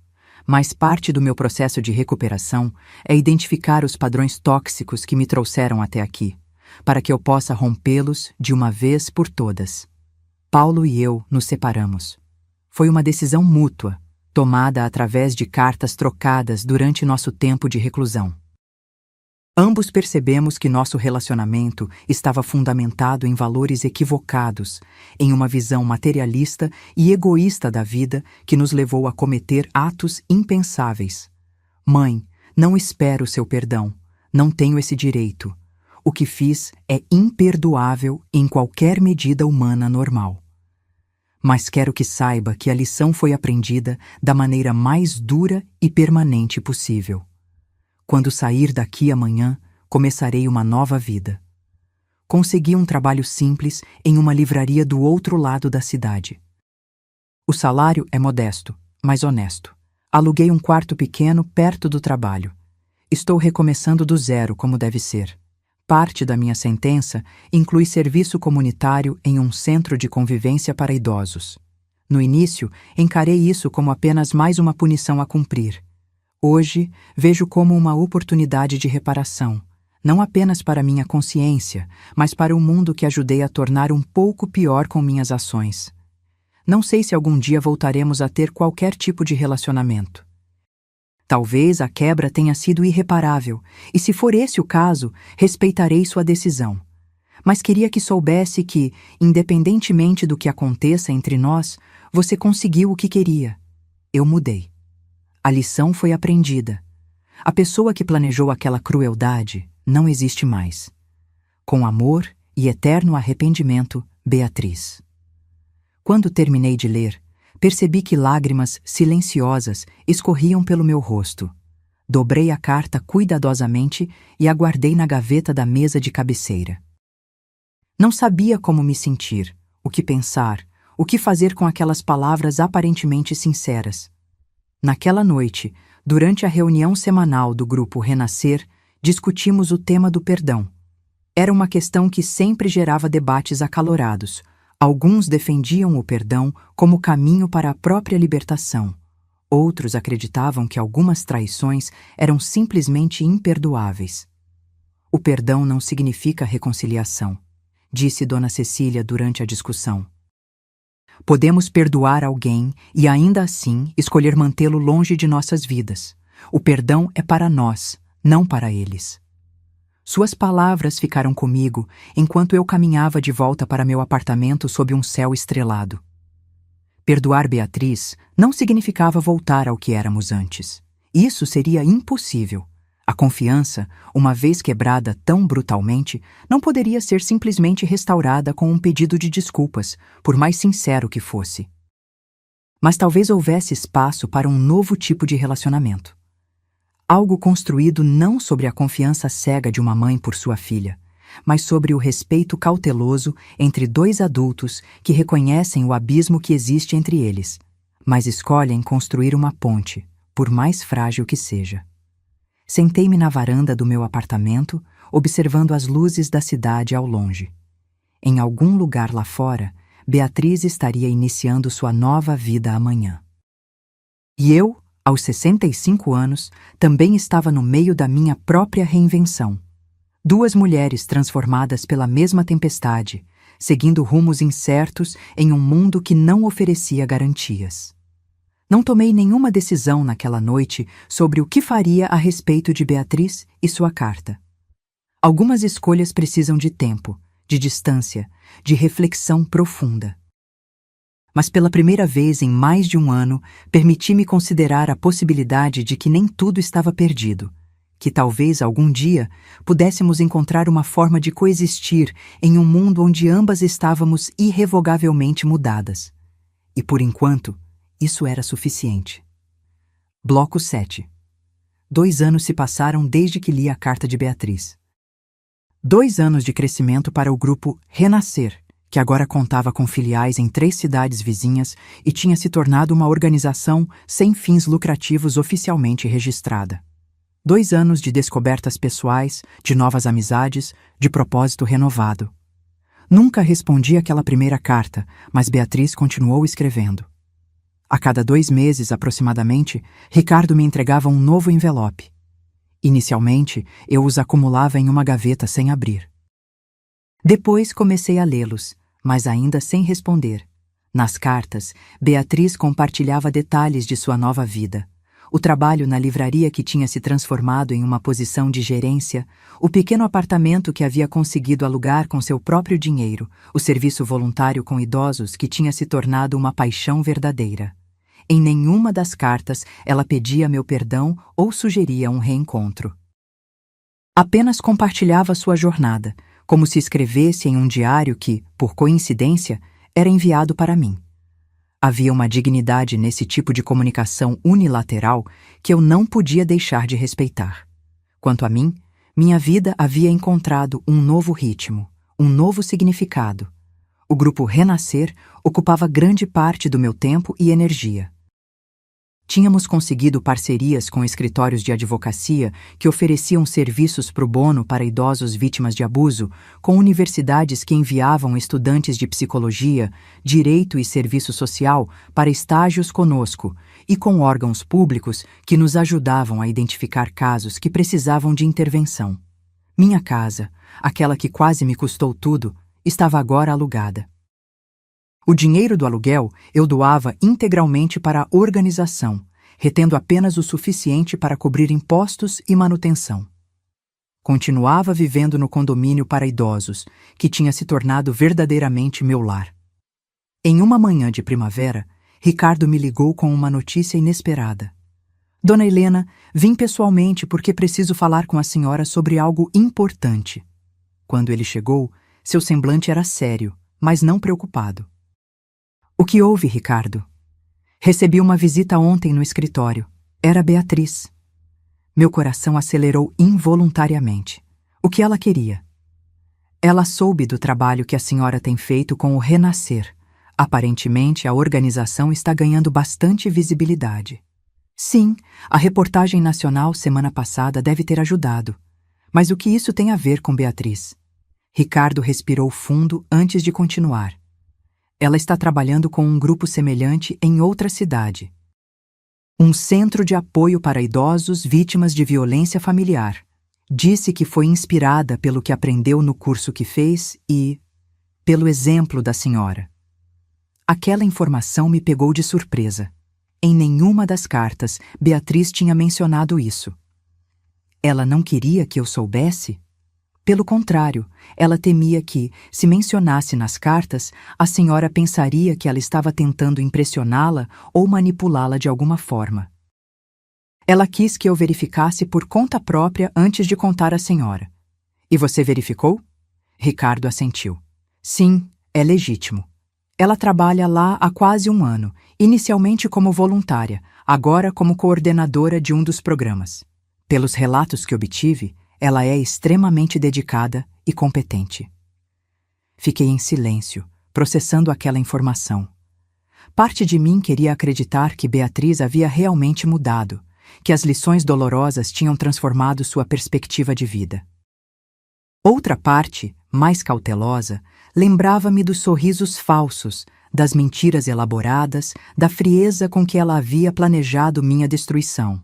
Mas parte do meu processo de recuperação é identificar os padrões tóxicos que me trouxeram até aqui, para que eu possa rompê-los de uma vez por todas. Paulo e eu nos separamos. Foi uma decisão mútua, tomada através de cartas trocadas durante nosso tempo de reclusão. Ambos percebemos que nosso relacionamento estava fundamentado em valores equivocados, em uma visão materialista e egoísta da vida que nos levou a cometer atos impensáveis. Mãe, não espero seu perdão. Não tenho esse direito. O que fiz é imperdoável em qualquer medida humana normal. Mas quero que saiba que a lição foi aprendida da maneira mais dura e permanente possível. Quando sair daqui amanhã, começarei uma nova vida. Consegui um trabalho simples em uma livraria do outro lado da cidade. O salário é modesto, mas honesto. Aluguei um quarto pequeno perto do trabalho. Estou recomeçando do zero, como deve ser. Parte da minha sentença inclui serviço comunitário em um centro de convivência para idosos. No início, encarei isso como apenas mais uma punição a cumprir. Hoje, vejo como uma oportunidade de reparação, não apenas para minha consciência, mas para o mundo que ajudei a tornar um pouco pior com minhas ações. Não sei se algum dia voltaremos a ter qualquer tipo de relacionamento. Talvez a quebra tenha sido irreparável, e se for esse o caso, respeitarei sua decisão. Mas queria que soubesse que, independentemente do que aconteça entre nós, você conseguiu o que queria. Eu mudei. A lição foi aprendida. A pessoa que planejou aquela crueldade não existe mais. Com amor e eterno arrependimento, Beatriz. Quando terminei de ler, percebi que lágrimas silenciosas escorriam pelo meu rosto. Dobrei a carta cuidadosamente e a guardei na gaveta da mesa de cabeceira. Não sabia como me sentir, o que pensar, o que fazer com aquelas palavras aparentemente sinceras. Naquela noite, durante a reunião semanal do grupo Renascer, discutimos o tema do perdão. Era uma questão que sempre gerava debates acalorados. Alguns defendiam o perdão como caminho para a própria libertação. Outros acreditavam que algumas traições eram simplesmente imperdoáveis. O perdão não significa reconciliação, disse Dona Cecília durante a discussão. Podemos perdoar alguém e ainda assim escolher mantê-lo longe de nossas vidas. O perdão é para nós, não para eles. Suas palavras ficaram comigo enquanto eu caminhava de volta para meu apartamento sob um céu estrelado. Perdoar Beatriz não significava voltar ao que éramos antes. Isso seria impossível. A confiança, uma vez quebrada tão brutalmente, não poderia ser simplesmente restaurada com um pedido de desculpas, por mais sincero que fosse. Mas talvez houvesse espaço para um novo tipo de relacionamento. Algo construído não sobre a confiança cega de uma mãe por sua filha, mas sobre o respeito cauteloso entre dois adultos que reconhecem o abismo que existe entre eles, mas escolhem construir uma ponte, por mais frágil que seja. Sentei-me na varanda do meu apartamento, observando as luzes da cidade ao longe. Em algum lugar lá fora, Beatriz estaria iniciando sua nova vida amanhã. E eu, aos 65 anos, também estava no meio da minha própria reinvenção. Duas mulheres transformadas pela mesma tempestade, seguindo rumos incertos em um mundo que não oferecia garantias. Não tomei nenhuma decisão naquela noite sobre o que faria a respeito de Beatriz e sua carta. Algumas escolhas precisam de tempo, de distância, de reflexão profunda. Mas pela primeira vez em mais de um ano, permiti-me considerar a possibilidade de que nem tudo estava perdido, que talvez algum dia pudéssemos encontrar uma forma de coexistir em um mundo onde ambas estávamos irrevogavelmente mudadas. E por enquanto, isso era suficiente. Bloco 7. 2 anos se passaram desde que li a carta de Beatriz. 2 anos de crescimento para o grupo Renascer, que agora contava com filiais em 3 cidades vizinhas e tinha se tornado uma organização sem fins lucrativos oficialmente registrada. 2 anos de descobertas pessoais, de novas amizades, de propósito renovado. Nunca respondi àquela primeira carta, mas Beatriz continuou escrevendo. A cada 2 meses, aproximadamente, Ricardo me entregava um novo envelope. Inicialmente, eu os acumulava em uma gaveta sem abrir. Depois comecei a lê-los, mas ainda sem responder. Nas cartas, Beatriz compartilhava detalhes de sua nova vida. O trabalho na livraria que tinha se transformado em uma posição de gerência, o pequeno apartamento que havia conseguido alugar com seu próprio dinheiro, o serviço voluntário com idosos que tinha se tornado uma paixão verdadeira. Em nenhuma das cartas ela pedia meu perdão ou sugeria um reencontro. Apenas compartilhava sua jornada, como se escrevesse em um diário que, por coincidência, era enviado para mim. Havia uma dignidade nesse tipo de comunicação unilateral que eu não podia deixar de respeitar. Quanto a mim, minha vida havia encontrado um novo ritmo, um novo significado. O grupo Renascer ocupava grande parte do meu tempo e energia. Tínhamos conseguido parcerias com escritórios de advocacia que ofereciam serviços pro bono para idosos vítimas de abuso, com universidades que enviavam estudantes de psicologia, direito e serviço social para estágios conosco, e com órgãos públicos que nos ajudavam a identificar casos que precisavam de intervenção. Minha casa, aquela que quase me custou tudo, estava agora alugada. O dinheiro do aluguel eu doava integralmente para a organização, retendo apenas o suficiente para cobrir impostos e manutenção. Continuava vivendo no condomínio para idosos, que tinha se tornado verdadeiramente meu lar. Em uma manhã de primavera, Ricardo me ligou com uma notícia inesperada. Dona Helena, vim pessoalmente porque preciso falar com a senhora sobre algo importante. Quando ele chegou, seu semblante era sério, mas não preocupado. O que houve, Ricardo? Recebi uma visita ontem no escritório. Era Beatriz. Meu coração acelerou involuntariamente. O que ela queria? Ela soube do trabalho que a senhora tem feito com o Renascer. Aparentemente, a organização está ganhando bastante visibilidade. Sim, a reportagem nacional semana passada deve ter ajudado. Mas o que isso tem a ver com Beatriz? Ricardo respirou fundo antes de continuar. Ela está trabalhando com um grupo semelhante em outra cidade. Um centro de apoio para idosos vítimas de violência familiar. Disse que foi inspirada pelo que aprendeu no curso que fez e pelo exemplo da senhora. Aquela informação me pegou de surpresa. Em nenhuma das cartas, Beatriz tinha mencionado isso. Ela não queria que eu soubesse? Pelo contrário, ela temia que, se mencionasse nas cartas, a senhora pensaria que ela estava tentando impressioná-la ou manipulá-la de alguma forma. Ela quis que eu verificasse por conta própria antes de contar à senhora. E você verificou? Ricardo assentiu. Sim, é legítimo. Ela trabalha lá há quase um ano, inicialmente como voluntária, agora como coordenadora de um dos programas. Pelos relatos que obtive, ela é extremamente dedicada e competente. Fiquei em silêncio, processando aquela informação. Parte de mim queria acreditar que Beatriz havia realmente mudado, que as lições dolorosas tinham transformado sua perspectiva de vida. Outra parte, mais cautelosa, lembrava-me dos sorrisos falsos, das mentiras elaboradas, da frieza com que ela havia planejado minha destruição.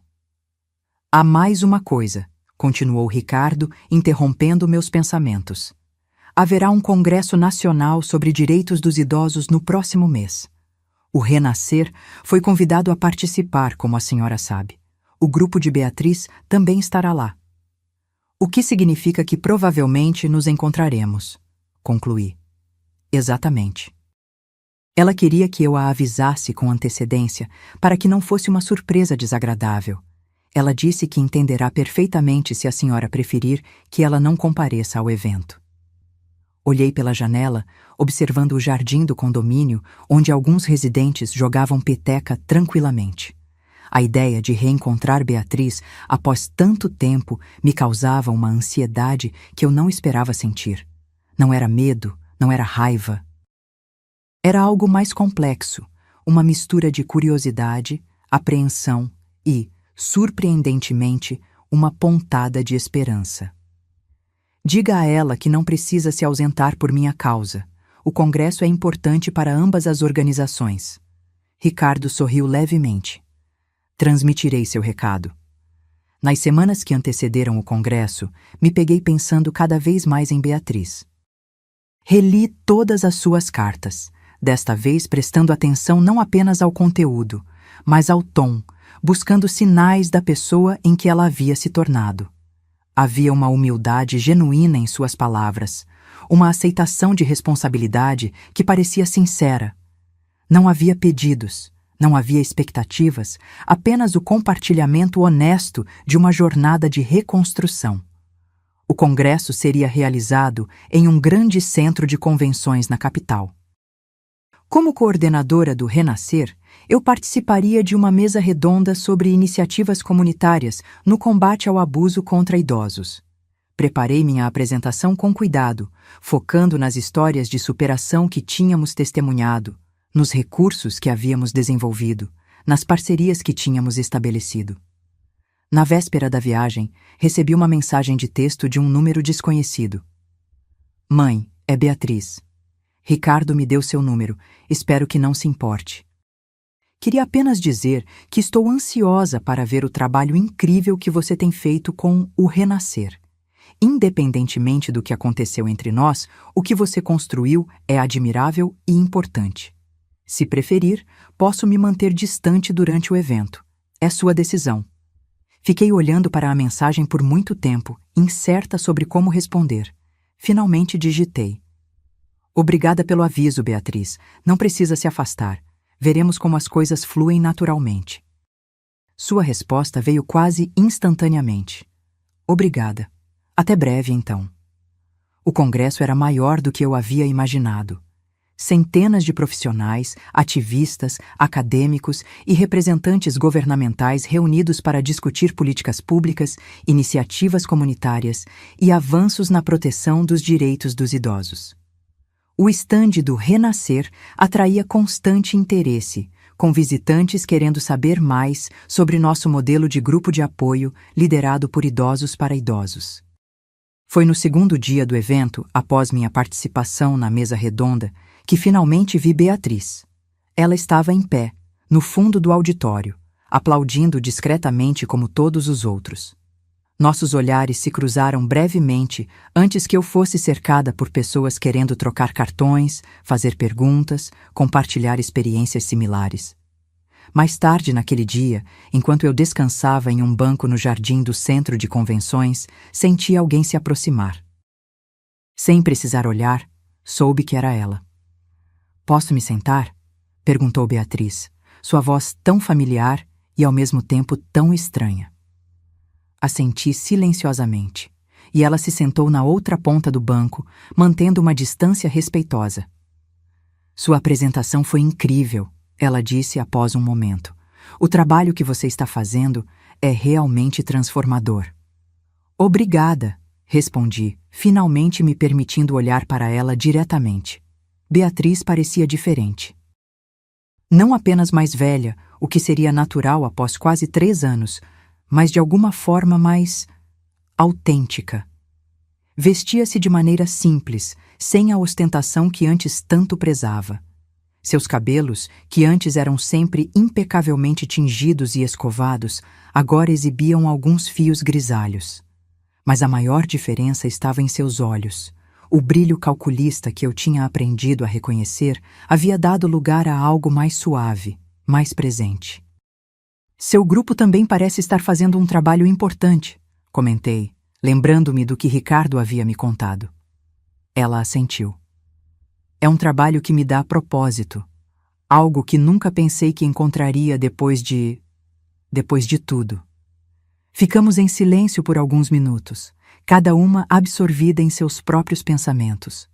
Há mais uma coisa, continuou Ricardo, interrompendo meus pensamentos. Haverá um congresso nacional sobre direitos dos idosos no próximo mês. O Renascer foi convidado a participar, como a senhora sabe. O grupo de Beatriz também estará lá. O que significa que provavelmente nos encontraremos, concluí. Exatamente. Ela queria que eu a avisasse com antecedência para que não fosse uma surpresa desagradável. Ela disse que entenderá perfeitamente se a senhora preferir que ela não compareça ao evento. Olhei pela janela, observando o jardim do condomínio, onde alguns residentes jogavam peteca tranquilamente. A ideia de reencontrar Beatriz após tanto tempo me causava uma ansiedade que eu não esperava sentir. Não era medo, não era raiva. Era algo mais complexo, uma mistura de curiosidade, apreensão e, surpreendentemente, uma pontada de esperança. Diga a ela que não precisa se ausentar por minha causa. O congresso é importante para ambas as organizações. Ricardo sorriu levemente. Transmitirei seu recado. Nas semanas que antecederam o congresso, me peguei pensando cada vez mais em Beatriz. Reli todas as suas cartas, desta vez prestando atenção não apenas ao conteúdo, mas ao tom, buscando sinais da pessoa em que ela havia se tornado. Havia uma humildade genuína em suas palavras, uma aceitação de responsabilidade que parecia sincera. Não havia pedidos, não havia expectativas, apenas o compartilhamento honesto de uma jornada de reconstrução. O congresso seria realizado em um grande centro de convenções na capital. Como coordenadora do Renascer, eu participaria de uma mesa redonda sobre iniciativas comunitárias no combate ao abuso contra idosos. Preparei minha apresentação com cuidado, focando nas histórias de superação que tínhamos testemunhado, nos recursos que havíamos desenvolvido, nas parcerias que tínhamos estabelecido. Na véspera da viagem, recebi uma mensagem de texto de um número desconhecido. Mãe, é Beatriz. Ricardo me deu seu número, espero que não se importe. Queria apenas dizer que estou ansiosa para ver o trabalho incrível que você tem feito com o Renascer. Independentemente do que aconteceu entre nós, o que você construiu é admirável e importante. Se preferir, posso me manter distante durante o evento. É sua decisão. Fiquei olhando para a mensagem por muito tempo, incerta sobre como responder. Finalmente digitei. Obrigada pelo aviso, Beatriz. Não precisa se afastar. Veremos como as coisas fluem naturalmente. Sua resposta veio quase instantaneamente. Obrigada. Até breve, então. O congresso era maior do que eu havia imaginado. Centenas de profissionais, ativistas, acadêmicos e representantes governamentais reunidos para discutir políticas públicas, iniciativas comunitárias e avanços na proteção dos direitos dos idosos. O estande do Renascer atraía constante interesse, com visitantes querendo saber mais sobre nosso modelo de grupo de apoio liderado por idosos para idosos. Foi no segundo dia do evento, após minha participação na mesa redonda, que finalmente vi Beatriz. Ela estava em pé, no fundo do auditório, aplaudindo discretamente como todos os outros. Nossos olhares se cruzaram brevemente antes que eu fosse cercada por pessoas querendo trocar cartões, fazer perguntas, compartilhar experiências similares. Mais tarde naquele dia, enquanto eu descansava em um banco no jardim do centro de convenções, senti alguém se aproximar. Sem precisar olhar, soube que era ela. Posso me sentar? Perguntou Beatriz, sua voz tão familiar e ao mesmo tempo tão estranha. Assenti silenciosamente, e ela se sentou na outra ponta do banco, mantendo uma distância respeitosa. Sua apresentação foi incrível, ela disse após um momento. O trabalho que você está fazendo é realmente transformador. Obrigada, respondi, finalmente me permitindo olhar para ela diretamente. Beatriz parecia diferente. Não apenas mais velha, o que seria natural após quase 3 anos, mas de alguma forma mais autêntica. Vestia-se de maneira simples, sem a ostentação que antes tanto prezava. Seus cabelos, que antes eram sempre impecavelmente tingidos e escovados, agora exibiam alguns fios grisalhos. Mas a maior diferença estava em seus olhos. O brilho calculista que eu tinha aprendido a reconhecer havia dado lugar a algo mais suave, mais presente. Seu grupo também parece estar fazendo um trabalho importante, comentei, lembrando-me do que Ricardo havia me contado. Ela assentiu. É um trabalho que me dá propósito, algo que nunca pensei que encontraria depois de tudo. Ficamos em silêncio por alguns minutos, cada uma absorvida em seus próprios pensamentos.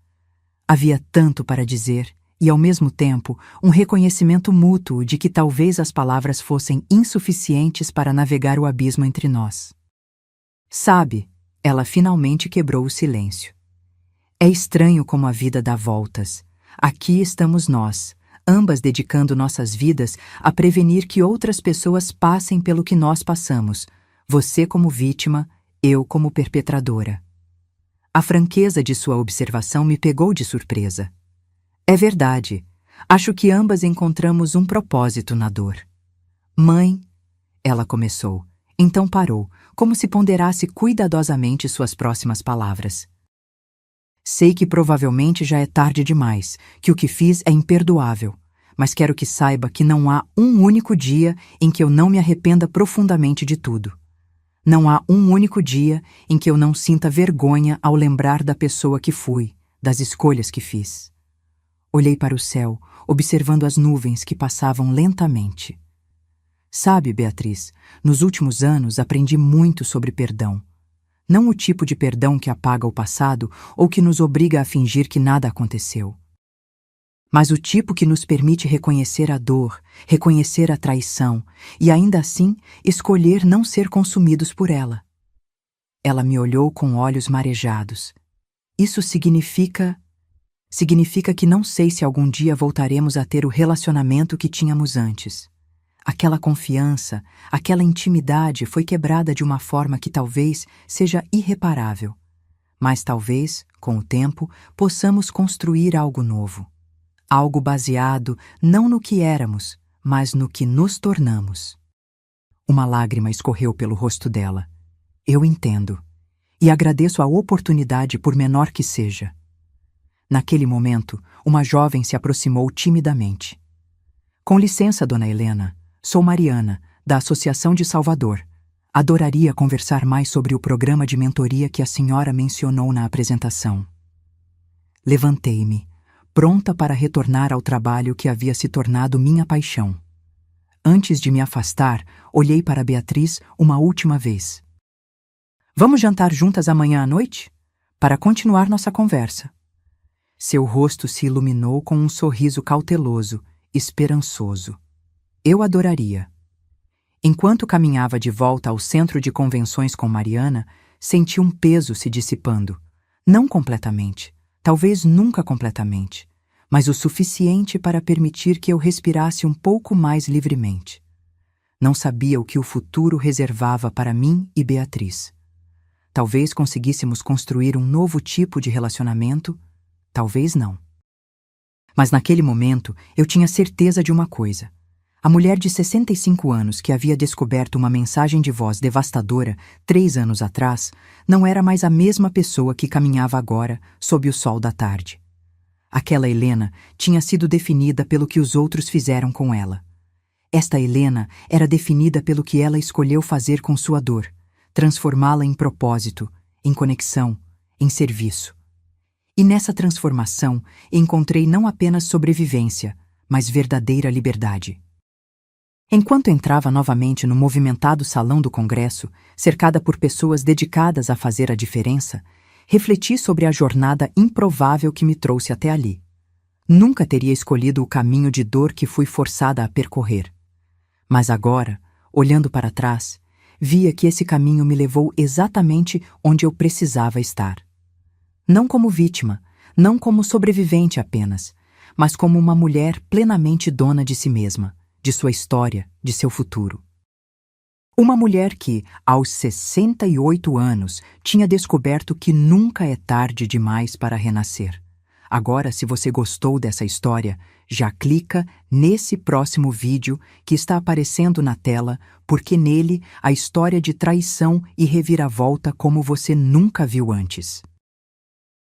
Havia tanto para dizer e, ao mesmo tempo, um reconhecimento mútuo de que talvez as palavras fossem insuficientes para navegar o abismo entre nós. Sabe, ela finalmente quebrou o silêncio. É estranho como a vida dá voltas. Aqui estamos nós, ambas dedicando nossas vidas a prevenir que outras pessoas passem pelo que nós passamos, você como vítima, eu como perpetradora. A franqueza de sua observação me pegou de surpresa. É verdade. Acho que ambas encontramos um propósito na dor. Mãe, ela começou, então parou, como se ponderasse cuidadosamente suas próximas palavras. Sei que provavelmente já é tarde demais, que o que fiz é imperdoável, mas quero que saiba que não há um único dia em que eu não me arrependa profundamente de tudo. Não há um único dia em que eu não sinta vergonha ao lembrar da pessoa que fui, das escolhas que fiz. Olhei para o céu, observando as nuvens que passavam lentamente. Sabe, Beatriz, nos últimos anos aprendi muito sobre perdão. Não o tipo de perdão que apaga o passado ou que nos obriga a fingir que nada aconteceu. Mas o tipo que nos permite reconhecer a dor, reconhecer a traição e, ainda assim, escolher não ser consumidos por ela. Ela me olhou com olhos marejados. Isso significa que não sei se algum dia voltaremos a ter o relacionamento que tínhamos antes. Aquela confiança, aquela intimidade foi quebrada de uma forma que talvez seja irreparável. Mas talvez, com o tempo, possamos construir algo novo. Algo baseado não no que éramos, mas no que nos tornamos. Uma lágrima escorreu pelo rosto dela. Eu entendo. E agradeço a oportunidade, por menor que seja. Naquele momento, uma jovem se aproximou timidamente. Com licença, dona Helena. Sou Mariana, da Associação de Salvador. Adoraria conversar mais sobre o programa de mentoria que a senhora mencionou na apresentação. Levantei-me, pronta para retornar ao trabalho que havia se tornado minha paixão. Antes de me afastar, olhei para Beatriz uma última vez. Vamos jantar juntas amanhã à noite? Para continuar nossa conversa. Seu rosto se iluminou com um sorriso cauteloso, esperançoso. Eu adoraria. Enquanto caminhava de volta ao centro de convenções com Mariana, senti um peso se dissipando. Não completamente, talvez nunca completamente, mas o suficiente para permitir que eu respirasse um pouco mais livremente. Não sabia o que o futuro reservava para mim e Beatriz. Talvez conseguíssemos construir um novo tipo de relacionamento, talvez não. Mas naquele momento eu tinha certeza de uma coisa. A mulher de 65 anos que havia descoberto uma mensagem de voz devastadora 3 anos atrás não era mais a mesma pessoa que caminhava agora sob o sol da tarde. Aquela Helena tinha sido definida pelo que os outros fizeram com ela. Esta Helena era definida pelo que ela escolheu fazer com sua dor, transformá-la em propósito, em conexão, em serviço. E nessa transformação encontrei não apenas sobrevivência, mas verdadeira liberdade. Enquanto entrava novamente no movimentado salão do Congresso, cercada por pessoas dedicadas a fazer a diferença, refleti sobre a jornada improvável que me trouxe até ali. Nunca teria escolhido o caminho de dor que fui forçada a percorrer. Mas agora, olhando para trás, via que esse caminho me levou exatamente onde eu precisava estar. Não como vítima, não como sobrevivente apenas, mas como uma mulher plenamente dona de si mesma, de sua história, de seu futuro. Uma mulher que, aos 68 anos, tinha descoberto que nunca é tarde demais para renascer. Agora, se você gostou dessa história, já clica nesse próximo vídeo que está aparecendo na tela, porque nele a história de traição e reviravolta como você nunca viu antes.